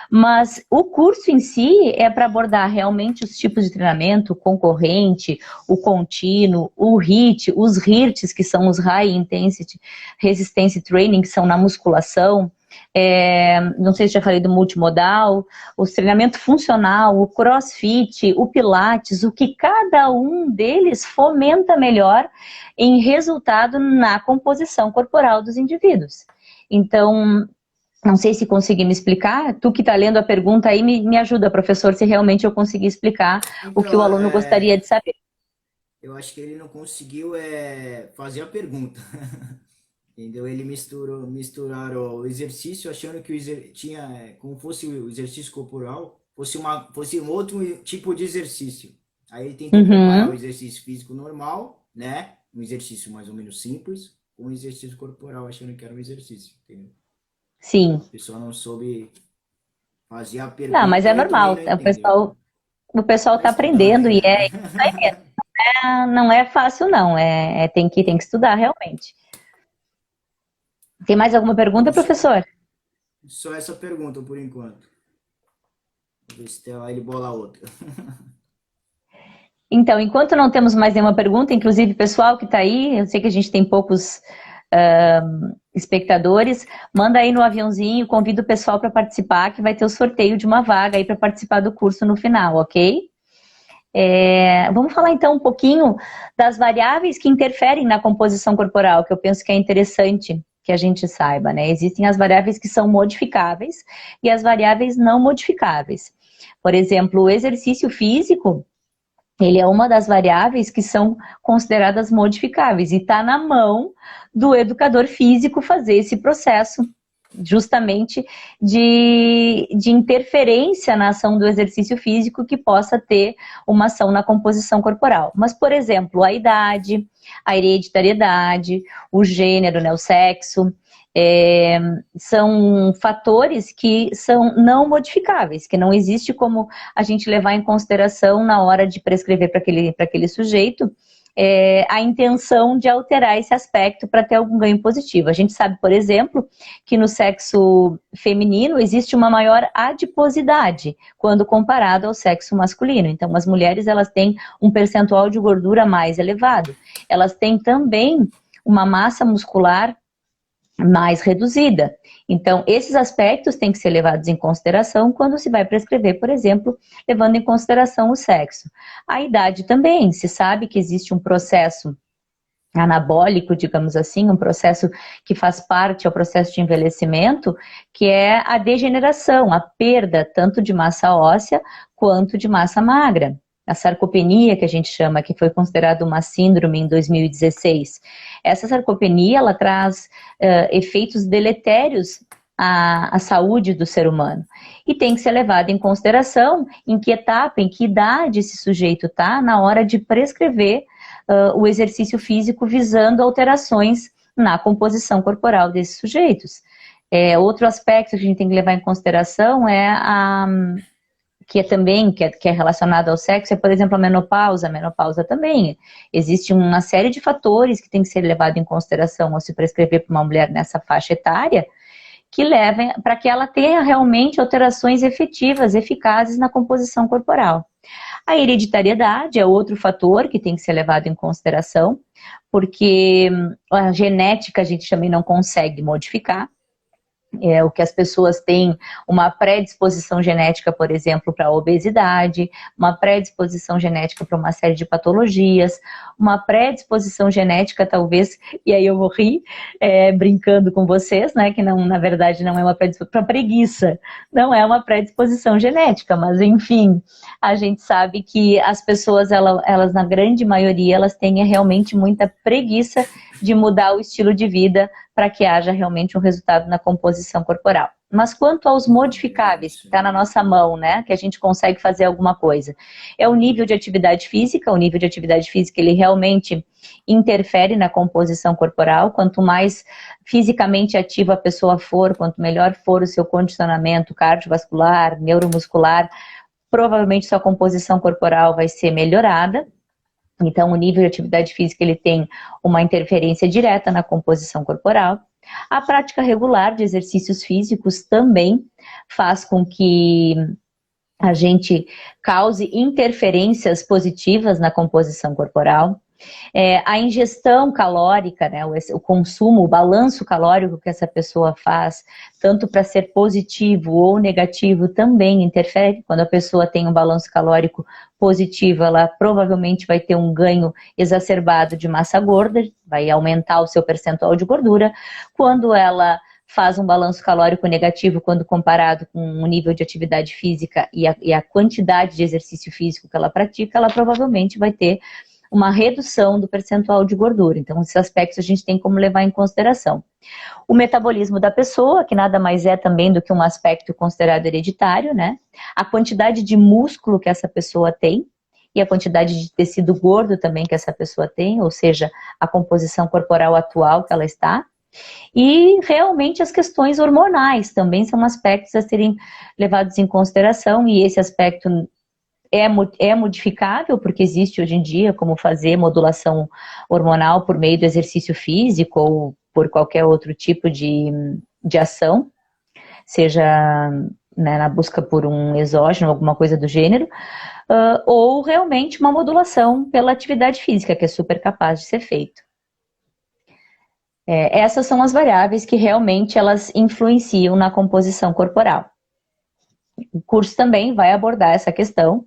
Mas o curso em si é para abordar realmente os tipos de treinamento, o concorrente, o contínuo, o HIIT, os HIRTs, que são os High Intensity Resistance Training, que são na musculação, não sei se já falei do multimodal, o treinamento funcional, o crossfit, o pilates, o que cada um deles fomenta melhor em resultado na composição corporal dos indivíduos. Então, Não sei se consegui me explicar. Tu que está lendo a pergunta aí, me ajuda, professor, se realmente eu consegui explicar o que o Então, aluno gostaria de saber. eu acho que ele não conseguiu fazer a pergunta. Entendeu? Ele misturaram o exercício, achando que tinha, como fosse o exercício corporal, fosse um outro tipo de exercício. Aí ele tentou comparar o Uhum. exercício físico normal, né? Um exercício mais ou menos simples, com o exercício corporal, achando que era um exercício. Entendeu? Sim. A pessoa não soube fazer a Não, mas é pergunta e também normal. não entendeu. O pessoal Tá está estudando aprendendo e ainda, né? não é fácil, não. Tem que estudar realmente. Tem mais alguma pergunta, Então, professor? só essa pergunta por enquanto. Vou ver se tem lá ele bola outra. Então, enquanto não temos mais nenhuma pergunta, inclusive pessoal que está aí, eu sei que a gente tem poucos espectadores, manda aí no aviãozinho, convida o pessoal para participar, que vai ter o sorteio de uma vaga aí para participar do curso no final, ok? Vamos falar então um pouquinho das variáveis que interferem na composição corporal, que eu penso que é interessante que a gente saiba, né? Existem as variáveis que são modificáveis e as variáveis não modificáveis. Por exemplo, o exercício físico, ele é uma das variáveis que são consideradas modificáveis e está na mão do educador físico fazer esse processo justamente de interferência na ação do exercício físico que possa ter uma ação na composição corporal. Mas, por exemplo, a idade, a hereditariedade, o gênero, né, o sexo, são fatores que são não modificáveis, que não existe como a gente levar em consideração na hora de prescrever para aquele sujeito a intenção de alterar esse aspecto para ter algum ganho positivo. A gente sabe, por exemplo, que no sexo feminino existe uma maior adiposidade quando comparado ao sexo masculino. Então, as mulheres elas têm um percentual de gordura mais elevado. Elas têm também uma massa muscular mais reduzida. Então, esses aspectos têm que ser levados em consideração quando se vai prescrever, por exemplo, levando em consideração o sexo. A idade também, se sabe que existe um processo anabólico, digamos assim, um processo que faz parte ao processo de envelhecimento, que é a degeneração, a perda tanto de massa óssea quanto de massa magra. A sarcopenia, que a gente chama, que foi considerada uma síndrome em 2016. Essa sarcopenia, ela traz efeitos deletérios à saúde do ser humano. E tem que ser levado em consideração em que etapa, em que idade esse sujeito está na hora de prescrever o exercício físico visando alterações na composição corporal desses sujeitos. Outro aspecto que a gente tem que levar em consideração que é relacionado ao sexo, por exemplo, a menopausa. A menopausa também. Existe uma série de fatores que tem que ser levado em consideração ao se prescrever para uma mulher nessa faixa etária, que levem para que ela tenha realmente alterações efetivas, eficazes na composição corporal. A hereditariedade é outro fator que tem que ser levado em consideração, porque a genética a gente também não consegue modificar. O que as pessoas têm uma predisposição genética, por exemplo, para a obesidade, uma predisposição genética para uma série de patologias, uma predisposição genética, talvez, e aí eu vou rir, brincando com vocês, né, que não, na verdade não é uma predisposição, para preguiça, não é uma predisposição genética, mas enfim, a gente sabe que as pessoas, elas na grande maioria, elas têm realmente muita preguiça de mudar o estilo de vida para que haja realmente um resultado na composição corporal. Mas quanto aos modificáveis, que está na nossa mão, né, que a gente consegue fazer alguma coisa, é o nível de atividade física. O nível de atividade física, ele realmente interfere na composição corporal. Quanto mais fisicamente ativa a pessoa for, quanto melhor for o seu condicionamento cardiovascular, neuromuscular, provavelmente sua composição corporal vai ser melhorada. Então, o nível de atividade física, ele tem uma interferência direta na composição corporal. A prática regular de exercícios físicos também faz com que a gente cause interferências positivas na composição corporal. A ingestão calórica, né, o consumo, o balanço calórico que essa pessoa faz, tanto para ser positivo ou negativo, também interfere. Quando a pessoa tem um balanço calórico positivo, ela provavelmente vai ter um ganho exacerbado de massa gorda, vai aumentar o seu percentual de gordura. Quando ela faz um balanço calórico negativo quando comparado com o nível de atividade física e a quantidade de exercício físico que ela pratica, ela provavelmente vai ter uma redução do percentual de gordura. Então, esses aspectos a gente tem como levar em consideração. O metabolismo da pessoa, que nada mais é também do que um aspecto considerado hereditário, né? A quantidade de músculo que essa pessoa tem e a quantidade de tecido gordo também que essa pessoa tem, ou seja, a composição corporal atual que ela está. E realmente as questões hormonais também são aspectos a serem levados em consideração, e esse aspecto é modificável, porque existe hoje em dia como fazer modulação hormonal por meio do exercício físico ou por qualquer outro tipo de ação, seja, né, na busca por um exógeno, alguma coisa do gênero, ou realmente uma modulação pela atividade física, que é super capaz de ser feito. Essas são as variáveis que realmente elas influenciam na composição corporal. O curso também vai abordar essa questão,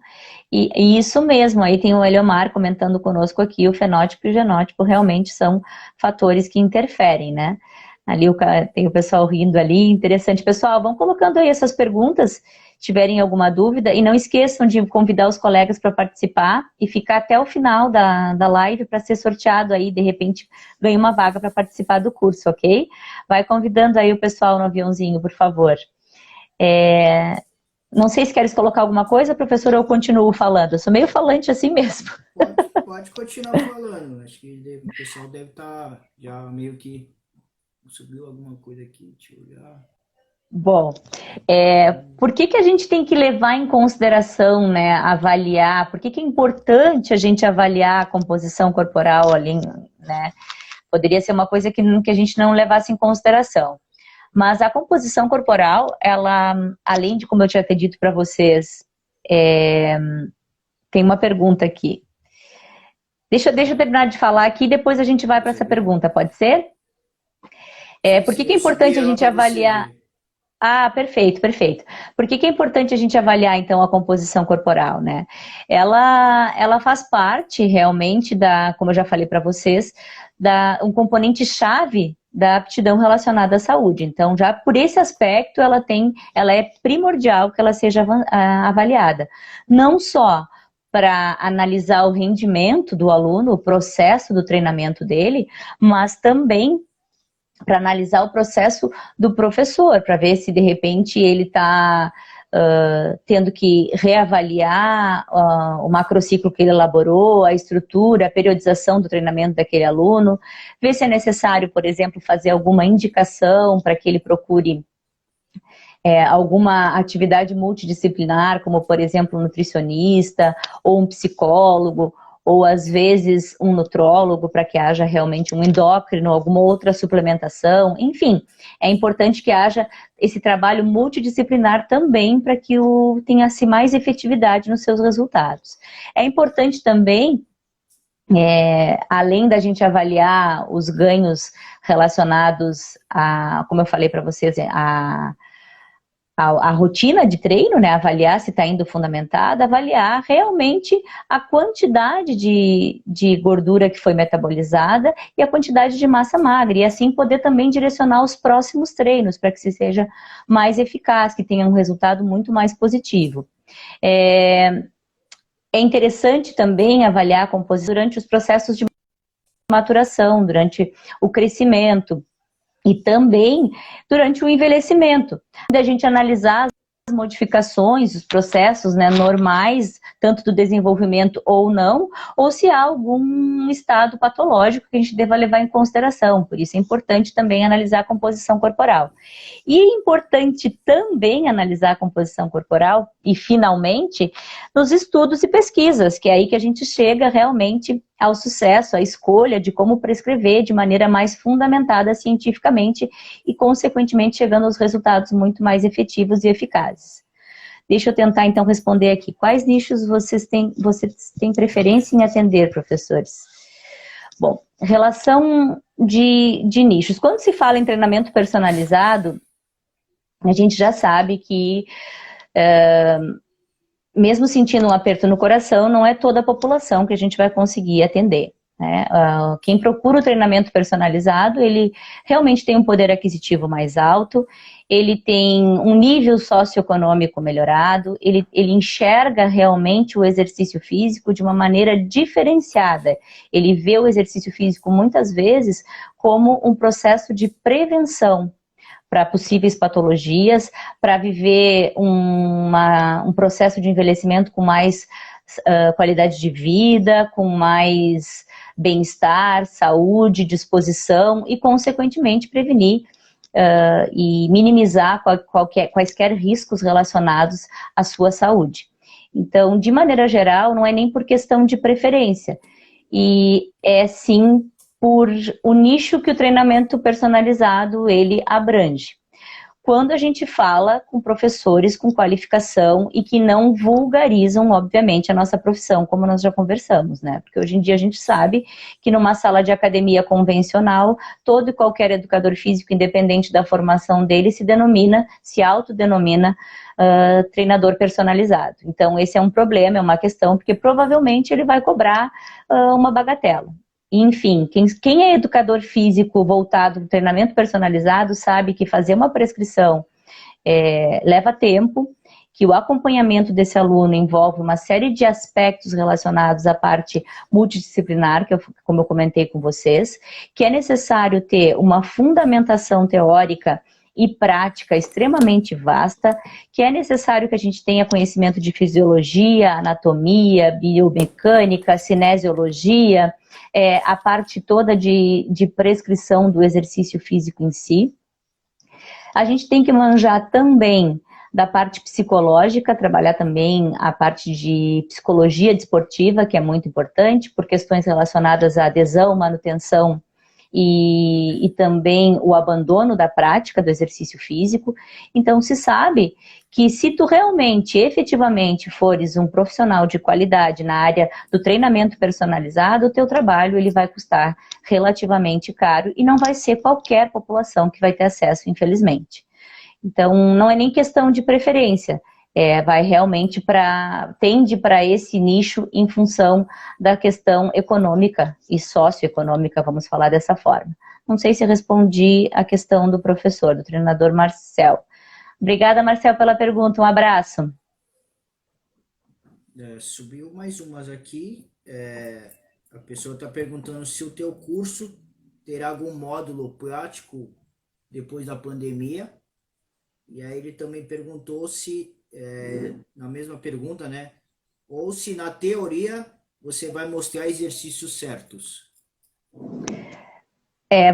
e isso mesmo, aí tem o Eliomar comentando conosco aqui, o fenótipo e o genótipo realmente são fatores que interferem, né? Ali tem o pessoal rindo ali, interessante. Pessoal, vão colocando aí essas perguntas, se tiverem alguma dúvida, e não esqueçam de convidar os colegas para participar e ficar até o final da live para ser sorteado aí, de repente ganha uma vaga para participar do curso, ok? Vai convidando aí o pessoal no aviãozinho, por favor. Não sei se queres colocar alguma coisa, professor, ou eu continuo falando? Eu sou meio falante assim mesmo. Pode continuar falando. Acho que o pessoal deve estar já meio que... Subiu alguma coisa aqui, deixa eu olhar. Bom, por que a gente tem que levar em consideração, né, avaliar, por que é importante a gente avaliar a composição corporal ali, né? Poderia ser uma coisa que a gente não levasse em consideração. Mas a composição corporal, ela, além de, como eu tinha dito para vocês, tem uma pergunta aqui. Deixa eu terminar de falar aqui, depois a gente vai para essa pergunta, pode ser? Por que é importante a gente avaliar... Ah, perfeito, perfeito. Por que é importante a gente avaliar, então, a composição corporal, né? Ela faz parte, realmente, como eu já falei para vocês, um componente-chave da aptidão relacionada à saúde. Então, já por esse aspecto, ela é primordial que ela seja avaliada. Não só para analisar o rendimento do aluno, o processo do treinamento dele, mas também para analisar o processo do professor, para ver se de repente ele está tendo que reavaliar o macrociclo que ele elaborou, a estrutura, a periodização do treinamento daquele aluno, ver se é necessário, por exemplo, fazer alguma indicação para que ele procure alguma atividade multidisciplinar, como por exemplo um nutricionista ou um psicólogo, ou às vezes um nutrólogo para que haja realmente um endócrino, alguma outra suplementação, enfim, é importante que haja esse trabalho multidisciplinar também para que tenha-se mais efetividade nos seus resultados. É importante também, além da gente avaliar os ganhos relacionados a, como eu falei para vocês, a rotina de treino, né, avaliar se está indo fundamentada, avaliar realmente a quantidade de gordura que foi metabolizada e a quantidade de massa magra, e assim poder também direcionar os próximos treinos para que se seja mais eficaz, que tenha um resultado muito mais positivo. É interessante também avaliar a composição durante os processos de maturação, durante o crescimento, e também durante o envelhecimento, da gente analisar as modificações, os processos, né, normais, tanto do desenvolvimento ou não, ou se há algum estado patológico que a gente deva levar em consideração. Por isso é importante também analisar a composição corporal. E é importante também analisar a composição corporal, e finalmente, nos estudos e pesquisas, que é aí que a gente chega realmente ao sucesso, à escolha de como prescrever de maneira mais fundamentada cientificamente e, consequentemente, chegando aos resultados muito mais efetivos e eficazes. Deixa eu tentar, então, responder aqui. Quais nichos vocês têm preferência em atender, professores? Bom, relação de nichos. Quando se fala em treinamento personalizado, a gente já sabe que, mesmo sentindo um aperto no coração, não é toda a população que a gente vai conseguir atender. né? Quem procura o treinamento personalizado, ele realmente tem um poder aquisitivo mais alto, ele tem um nível socioeconômico melhorado, ele enxerga realmente o exercício físico de uma maneira diferenciada. Ele vê o exercício físico muitas vezes como um processo de prevenção para possíveis patologias, para viver um processo de envelhecimento com mais qualidade de vida, com mais bem-estar, saúde, disposição e, consequentemente, prevenir e minimizar quaisquer riscos relacionados à sua saúde. Então, de maneira geral, não é nem por questão de preferência, e é sim por o nicho que o treinamento personalizado ele abrange. Quando a gente fala com professores com qualificação e que não vulgarizam, obviamente, a nossa profissão, como nós já conversamos, né? Porque hoje em dia a gente sabe que numa sala de academia convencional, todo e qualquer educador físico, independente da formação dele, se autodenomina treinador personalizado. Então, esse é um problema, é uma questão, porque provavelmente ele vai cobrar uma bagatela. Enfim, quem é educador físico voltado para treinamento personalizado sabe que fazer uma prescrição leva tempo, que o acompanhamento desse aluno envolve uma série de aspectos relacionados à parte multidisciplinar, como eu comentei com vocês, que é necessário ter uma fundamentação teórica e prática extremamente vasta, que é necessário que a gente tenha conhecimento de fisiologia, anatomia, biomecânica, cinesiologia, a parte toda de prescrição do exercício físico em si. A gente tem que manjar também da parte psicológica, trabalhar também a parte de psicologia desportiva, que é muito importante, por questões relacionadas à adesão, manutenção e também o abandono da prática do exercício físico. Então, se sabe que se tu realmente, efetivamente, fores um profissional de qualidade na área do treinamento personalizado, o teu trabalho ele vai custar relativamente caro e não vai ser qualquer população que vai ter acesso, infelizmente. Então, não é nem questão de preferência, vai realmente tende para esse nicho em função da questão econômica e socioeconômica, vamos falar dessa forma. Não sei se respondi a questão do professor, do treinador Marcel. Obrigada, Marcel, pela pergunta. Um abraço. Subiu mais umas aqui. A pessoa está perguntando se o teu curso terá algum módulo prático depois da pandemia. E aí ele também perguntou se, na mesma pergunta, né? Ou se na teoria você vai mostrar exercícios certos.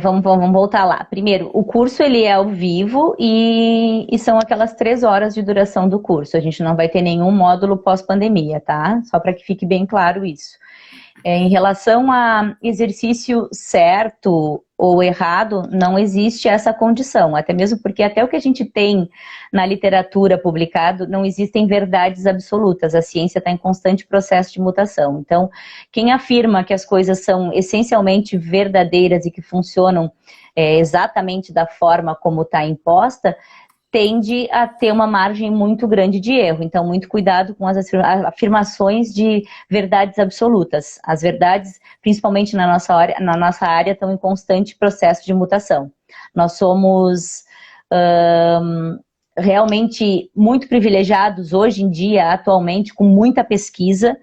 Vamos voltar lá. Primeiro, o curso ele é ao vivo e são aquelas 3 horas de duração do curso. A gente não vai ter nenhum módulo pós-pandemia, tá? Só para que fique bem claro isso. Em relação a exercício certo ou errado, não existe essa condição, até mesmo porque até o que a gente tem na literatura publicado, não existem verdades absolutas, a ciência está em constante processo de mutação. Então, quem afirma que as coisas são essencialmente verdadeiras e que funcionam exatamente da forma como está imposta, tende a ter uma margem muito grande de erro. Então, muito cuidado com as afirmações de verdades absolutas. As verdades, principalmente na nossa área, estão em constante processo de mutação. Nós somos realmente muito privilegiados hoje em dia, atualmente, com muita pesquisa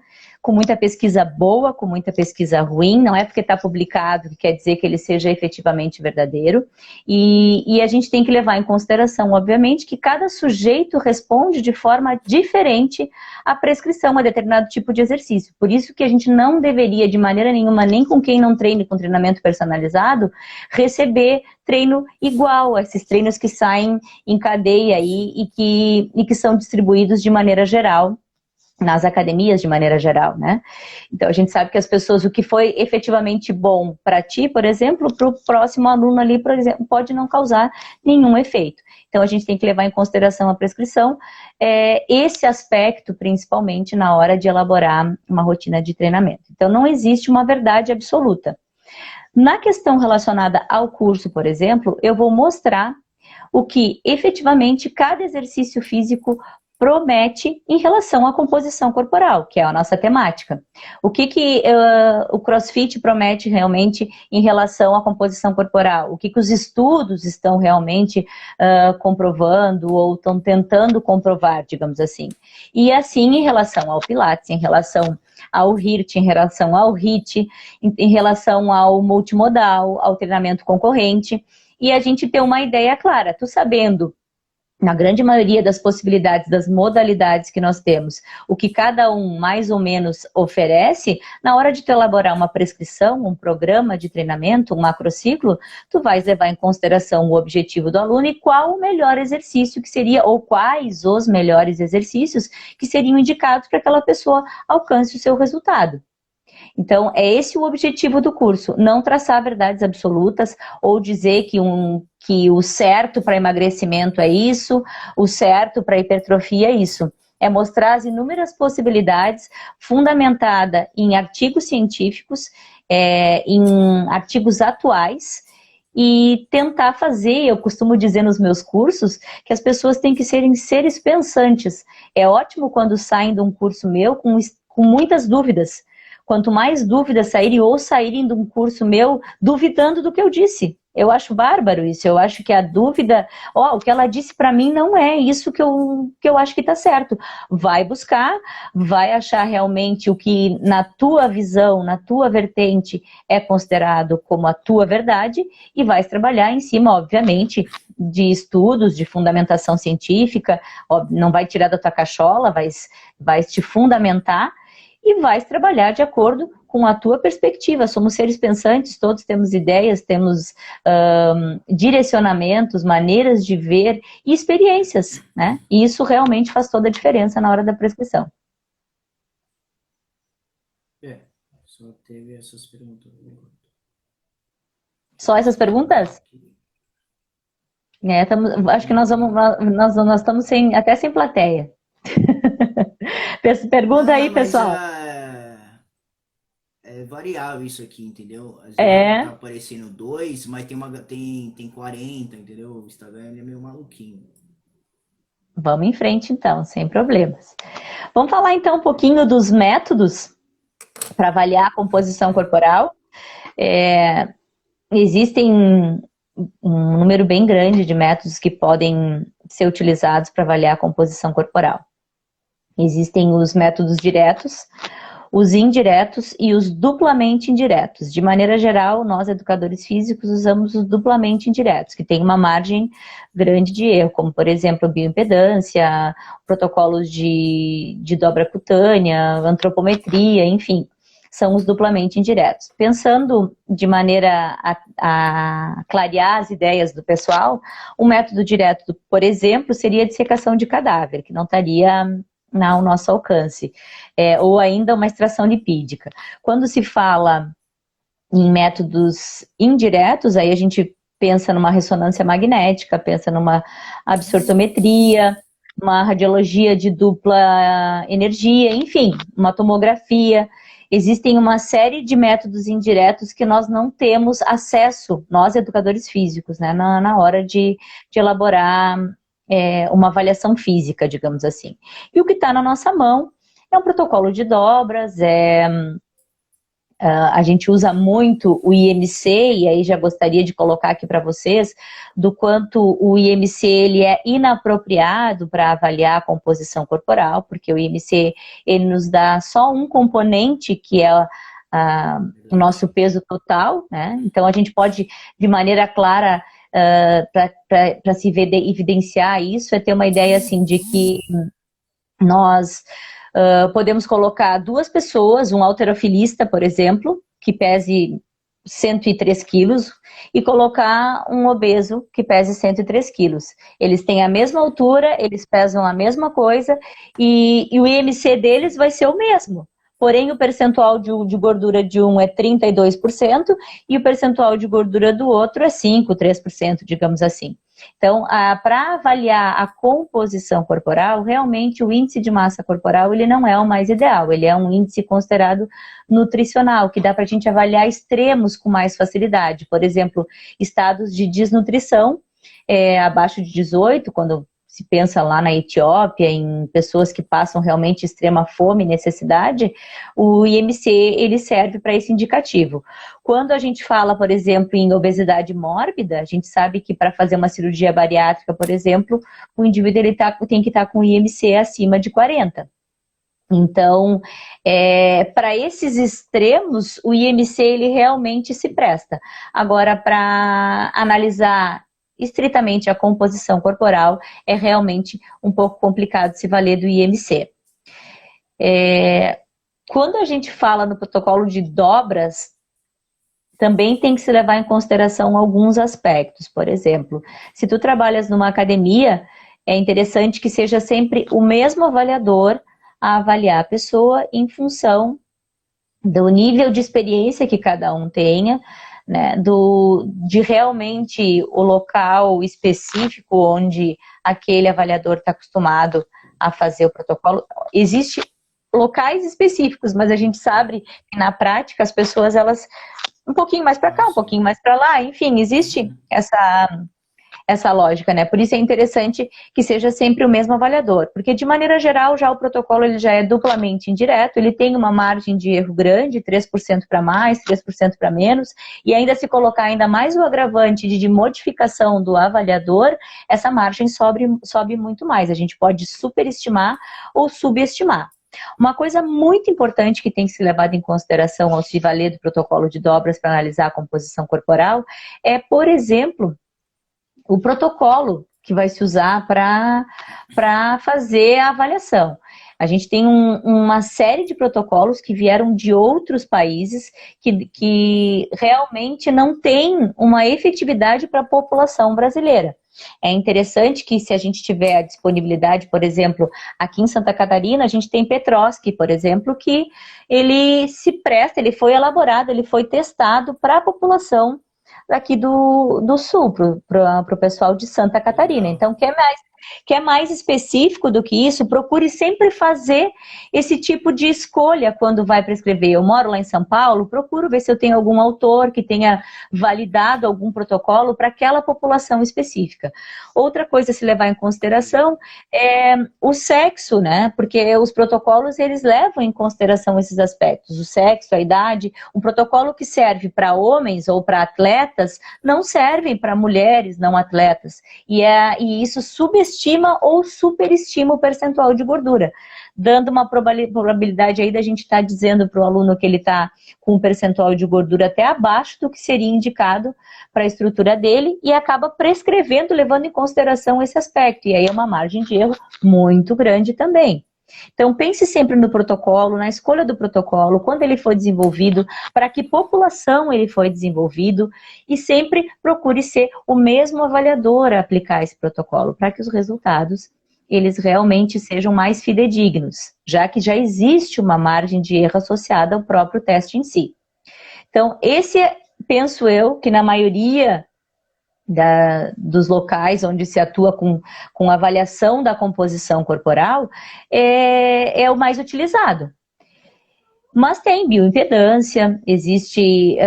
boa, com muita pesquisa ruim, não é porque está publicado que quer dizer que ele seja efetivamente verdadeiro, e a gente tem que levar em consideração, obviamente, que cada sujeito responde de forma diferente à prescrição a determinado tipo de exercício, por isso que a gente não deveria, de maneira nenhuma, nem com quem não treine com treinamento personalizado, receber treino igual a esses treinos que saem em cadeia aí e que são distribuídos de maneira geral, nas academias de maneira geral, né? Então a gente sabe que as pessoas, o que foi efetivamente bom para ti, por exemplo, para o próximo aluno ali, por exemplo, pode não causar nenhum efeito. Então a gente tem que levar em consideração a prescrição, esse aspecto principalmente na hora de elaborar uma rotina de treinamento. Então não existe uma verdade absoluta. Na questão relacionada ao curso, por exemplo, eu vou mostrar o que efetivamente cada exercício físico promete em relação à composição corporal, que é a nossa temática. O que o CrossFit promete realmente em relação à composição corporal? O que os estudos estão realmente comprovando ou estão tentando comprovar, digamos assim. E assim em relação ao Pilates, em relação ao HIIT, em relação ao HIIT, em relação ao multimodal, ao treinamento concorrente, e a gente ter uma ideia clara, tu sabendo, na grande maioria das possibilidades, das modalidades que nós temos, o que cada um mais ou menos oferece, na hora de tu elaborar uma prescrição, um programa de treinamento, um macrociclo, tu vais levar em consideração o objetivo do aluno e qual o melhor exercício que seria, ou quais os melhores exercícios que seriam indicados para que aquela pessoa alcance o seu resultado. Então, é esse o objetivo do curso, não traçar verdades absolutas ou dizer que o certo para emagrecimento é isso, o certo para hipertrofia é isso. É mostrar as inúmeras possibilidades fundamentada em artigos científicos, em artigos atuais, e tentar fazer, eu costumo dizer nos meus cursos, que as pessoas têm que serem seres pensantes. É ótimo quando saem de um curso meu com muitas dúvidas. Quanto mais dúvidas saírem ou saírem de um curso meu duvidando do que eu disse. Eu acho bárbaro isso, eu acho que a dúvida, o que ela disse para mim não é isso que eu acho que está certo. Vai buscar, vai achar realmente o que na tua visão, na tua vertente é considerado como a tua verdade e vai trabalhar em cima, obviamente, de estudos, de fundamentação científica, não vai tirar da tua cachola, vai te fundamentar, e vais trabalhar de acordo com a tua perspectiva. Somos seres pensantes, todos temos ideias, temos direcionamentos, maneiras de ver e experiências, né? E isso realmente faz toda a diferença na hora da prescrição. Só teve essas perguntas. Só essas perguntas? Acho que nós estamos até sem plateia. Pergunta aí, pessoal. É variável isso aqui, entendeu? Às vezes tá aparecendo 2, mas tem 40, entendeu? O Instagram é meio maluquinho. Vamos em frente então, sem problemas. Vamos falar então um pouquinho dos métodos para avaliar a composição corporal. Existem um número bem grande de métodos que podem ser utilizados para avaliar a composição corporal. Existem os métodos diretos, os indiretos e os duplamente indiretos. De maneira geral, nós, educadores físicos, usamos os duplamente indiretos, que tem uma margem grande de erro, como, por exemplo, bioimpedância, protocolos de dobra cutânea, antropometria, enfim, são os duplamente indiretos. Pensando de maneira a clarear as ideias do pessoal, o método direto, por exemplo, seria a dissecação de cadáver, que não estaria ao nosso alcance, ou ainda uma extração lipídica. Quando se fala em métodos indiretos, aí a gente pensa numa ressonância magnética, pensa numa absortometria, uma radiologia de dupla energia, enfim, uma tomografia. Existem uma série de métodos indiretos que nós não temos acesso, nós educadores físicos, né, na hora de elaborar uma avaliação física, digamos assim. E o que está na nossa mão é um protocolo de dobras, a gente usa muito o IMC, e aí já gostaria de colocar aqui para vocês, do quanto o IMC ele é inapropriado para avaliar a composição corporal, porque o IMC ele nos dá só um componente, que é o nosso peso total, né? Então a gente pode, de maneira clara, para se evidenciar isso, ter uma ideia assim de que nós podemos colocar duas pessoas, um halterofilista, por exemplo, que pese 103 quilos, e colocar um obeso que pese 103 quilos. Eles têm a mesma altura, eles pesam a mesma coisa, e o IMC deles vai ser o mesmo. Porém, o percentual de gordura de um é 32% e o percentual de gordura do outro é 5%, 3%, digamos assim. Então, para avaliar a composição corporal, realmente o índice de massa corporal ele não é o mais ideal, ele é um índice considerado nutricional, que dá para a gente avaliar extremos com mais facilidade. Por exemplo, estados de desnutrição abaixo de 18, quando se pensa lá na Etiópia, em pessoas que passam realmente extrema fome e necessidade, o IMC ele serve para esse indicativo. Quando a gente fala, por exemplo, em obesidade mórbida, a gente sabe que para fazer uma cirurgia bariátrica, por exemplo, o indivíduo tem que estar com o IMC acima de 40. Então, para esses extremos, o IMC ele realmente se presta. Agora, para analisar estritamente a composição corporal, é realmente um pouco complicado se valer do IMC. Quando a gente fala no protocolo de dobras, também tem que se levar em consideração alguns aspectos. Por exemplo, se tu trabalhas numa academia, é interessante que seja sempre o mesmo avaliador a avaliar a pessoa em função do nível de experiência que cada um tenha, né, de realmente o local específico onde aquele avaliador está acostumado a fazer o protocolo. Existem locais específicos, mas a gente sabe que na prática as pessoas, elas um pouquinho mais para cá, um pouquinho mais para lá, enfim, existe essa lógica, né? Por isso é interessante que seja sempre o mesmo avaliador, porque de maneira geral já o protocolo ele já é duplamente indireto, ele tem uma margem de erro grande, 3% para mais, 3% para menos, e ainda se colocar ainda mais o agravante de modificação do avaliador, essa margem sobe muito mais, a gente pode superestimar ou subestimar. Uma coisa muito importante que tem que ser levada em consideração ao se valer do protocolo de dobras para analisar a composição corporal é, por exemplo, o protocolo que vai se usar para fazer a avaliação. A gente tem uma série de protocolos que vieram de outros países que realmente não tem uma efetividade para a população brasileira. É interessante que se a gente tiver a disponibilidade, por exemplo, aqui em Santa Catarina, a gente tem Petroski, por exemplo, que ele se presta, ele foi elaborado, ele foi testado para a população daqui do sul, para o pessoal de Santa Catarina. Então, quer mais específico do que isso, procure sempre fazer esse tipo de escolha quando vai prescrever. Eu moro lá em São Paulo, procuro ver se eu tenho algum autor que tenha validado algum protocolo para aquela população específica. Outra coisa a se levar em consideração é o sexo, né? Porque os protocolos, eles levam em consideração esses aspectos. O sexo, a idade, um protocolo que serve para homens ou para atletas, não serve para mulheres não atletas. E isso subestima ou superestima o percentual de gordura, dando uma probabilidade aí da gente estar dizendo para o aluno que ele está com um percentual de gordura até abaixo do que seria indicado para a estrutura dele e acaba prescrevendo, levando em consideração esse aspecto. E aí é uma margem de erro muito grande também. Então, pense sempre no protocolo, na escolha do protocolo, quando ele foi desenvolvido, para que população ele foi desenvolvido e sempre procure ser o mesmo avaliador a aplicar esse protocolo, para que os resultados eles realmente sejam mais fidedignos, já que já existe uma margem de erro associada ao próprio teste em si. Então, penso eu, que na maioria dos locais onde se atua com avaliação da composição corporal, é o mais utilizado. Mas tem bioimpedância, existe,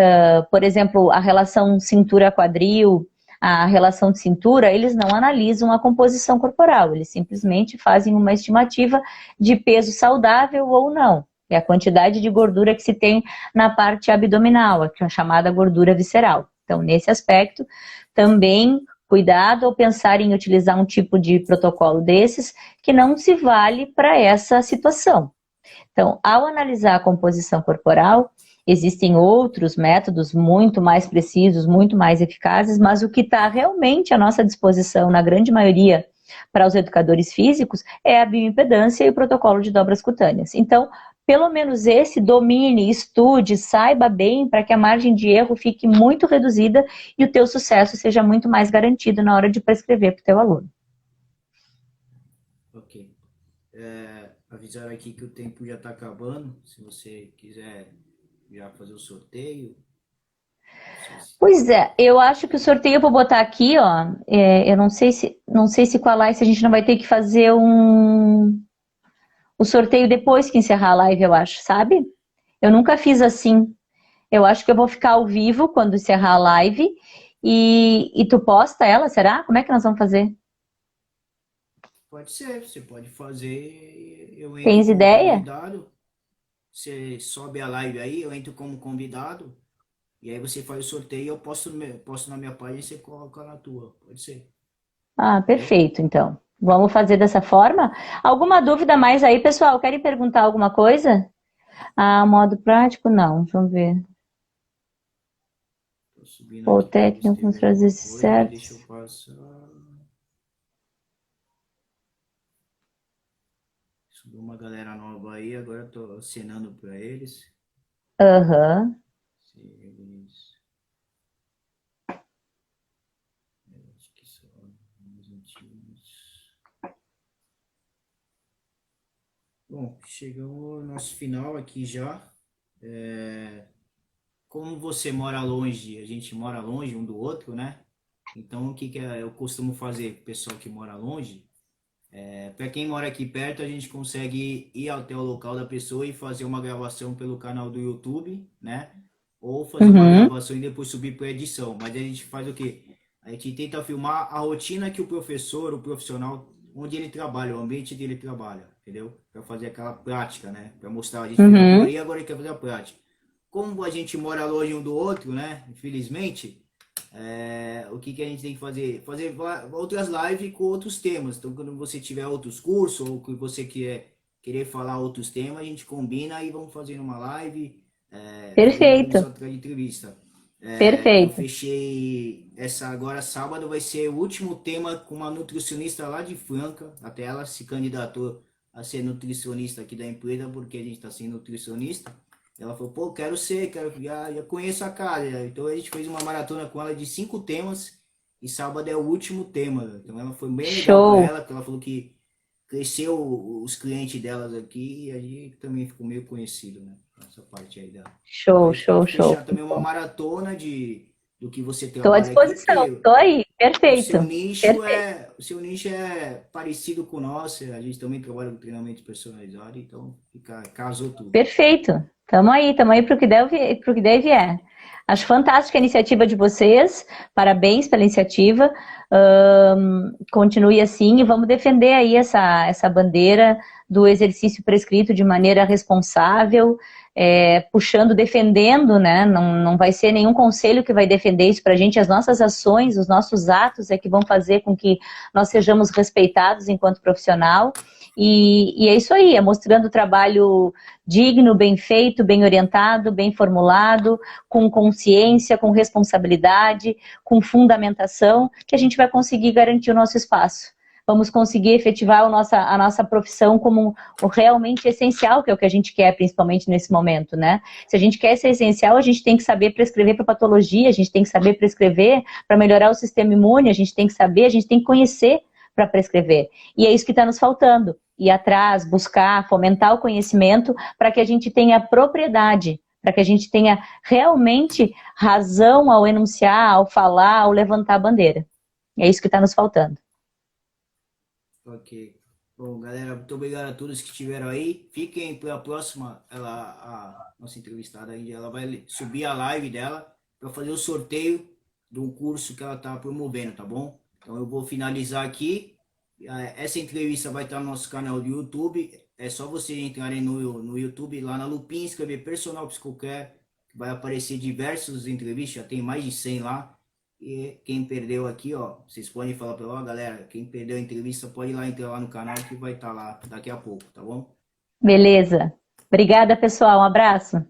por exemplo, a relação cintura-quadril, a relação de cintura, eles não analisam a composição corporal, eles simplesmente fazem uma estimativa de peso saudável ou não. É a quantidade de gordura que se tem na parte abdominal, a chamada gordura visceral. Então, nesse aspecto, também cuidado ao pensar em utilizar um tipo de protocolo desses que não se vale para essa situação. Então, ao analisar a composição corporal, existem outros métodos muito mais precisos, muito mais eficazes, mas o que está realmente à nossa disposição, na grande maioria, para os educadores físicos, é a bioimpedância e o protocolo de dobras cutâneas. Então, pelo menos esse domine, estude, saiba bem para que a margem de erro fique muito reduzida e o teu sucesso seja muito mais garantido na hora de prescrever para o teu aluno. Ok. Avisar aqui que o tempo já está acabando, se você quiser já fazer o sorteio. Pois é, eu acho que o sorteio eu vou botar aqui, ó. Eu não sei se com a live a gente não vai ter que fazer o sorteio depois que encerrar a live, eu acho, sabe? Eu nunca fiz assim. Eu acho que eu vou ficar ao vivo quando encerrar a live e tu posta ela, será? Como é que nós vamos fazer? Pode ser, você pode fazer. Eu entro Tens como ideia? convidado, você sobe a live aí, eu entro como convidado, e aí você faz o sorteio, eu posto na minha página e você coloca na tua. Pode ser, Ah, entendeu? perfeito, então. Vamos fazer dessa forma? Alguma dúvida mais aí, pessoal? Querem perguntar alguma coisa? Ah, modo prático, não. Vamos ver. Tô subindo O aqui para ver se técnico com teve os alguma frases coisa que deixa eu certos. passar. Subiu uma galera nova aí, agora eu tô acenando para eles. Aham. Se eles. Acho que são os antigos. Bom, chegou o nosso final aqui já. Como você mora longe, a gente mora longe um do outro, né? Então, o que que eu costumo fazer, pessoal que mora longe? Para quem mora aqui perto, a gente consegue ir até o local da pessoa e fazer uma gravação pelo canal do YouTube, né? Ou fazer uma Uhum. gravação e depois subir para edição. Mas a gente faz o quê? A gente tenta filmar a rotina que o professor, o profissional, onde ele trabalha, o ambiente dele trabalha, entendeu? Para fazer aquela prática, né? Para mostrar, a gente fez a Uhum. teoria, agora a gente quer fazer a prática. Como a gente mora longe um do outro, né? Infelizmente, o que, que a gente tem que fazer? Fazer outras lives com outros temas. Então, quando você tiver outros cursos ou que você querer falar outros temas, a gente combina e vamos fazer uma live, fazendo como Perfeito. só de entrevista. Eu Perfeito. fechei essa agora sábado, vai ser o último tema com uma nutricionista lá de Franca. Até ela se candidatou a ser nutricionista aqui da empresa, porque a gente está sendo nutricionista. Ela falou, pô, quero ser, já conheço a cara. Então a gente fez uma maratona com ela de 5 temas e sábado é o último tema. Então ela foi bem legal para Show. ela, porque ela falou que cresceu os clientes delas aqui e a gente também ficou meio conhecido, né? Essa parte aí da. Então a Show, gente show, pode show. fechar também uma maratona do que você Estou à trabalha aqui, disposição. porque Estou aí. Perfeito. Perfeito. o seu nicho é parecido com o nosso. A gente também trabalha com treinamento personalizado, então casou tudo. Perfeito. Tamo aí para o que der, pro que der e vier. Acho fantástica a iniciativa de vocês. Parabéns pela iniciativa. Continue assim e vamos defender aí essa bandeira do exercício prescrito de maneira responsável, puxando, defendendo, né? Não vai ser nenhum conselho que vai defender isso para a gente. As nossas ações, os nossos atos é que vão fazer com que nós sejamos respeitados enquanto profissional. E é isso aí, é mostrando o trabalho digno, bem feito, bem orientado, bem formulado, com consciência, com responsabilidade, com fundamentação, que a gente vai conseguir garantir o nosso espaço. Vamos conseguir efetivar a nossa profissão como o realmente essencial, que é o que a gente quer, principalmente nesse momento, né? Se a gente quer ser essencial, a gente tem que saber prescrever para patologia, a gente tem que saber prescrever para melhorar o sistema imune, a gente tem que saber, a gente tem que conhecer para prescrever. E é isso que está nos faltando. Ir atrás, buscar, fomentar o conhecimento para que a gente tenha propriedade, para que a gente tenha realmente razão ao enunciar, ao falar, ao levantar a bandeira. É isso que está nos faltando. Ok. Bom, galera, muito obrigado a todos que estiveram aí. Fiquem para a próxima, a nossa entrevistada aí, ela vai subir a live dela para fazer o sorteio do curso que ela está promovendo, tá bom? Então eu vou finalizar aqui. Essa entrevista vai estar no nosso canal do YouTube. É só vocês entrarem no YouTube, lá na lupinha, escrever Personal Psicocare, que vai aparecer diversas entrevistas, já tem mais de 100 lá. E quem perdeu aqui, ó, vocês podem falar para lá, galera, quem perdeu a entrevista pode ir lá entrar lá no canal que vai estar lá daqui a pouco, tá bom? Beleza. Obrigada, pessoal. Um abraço.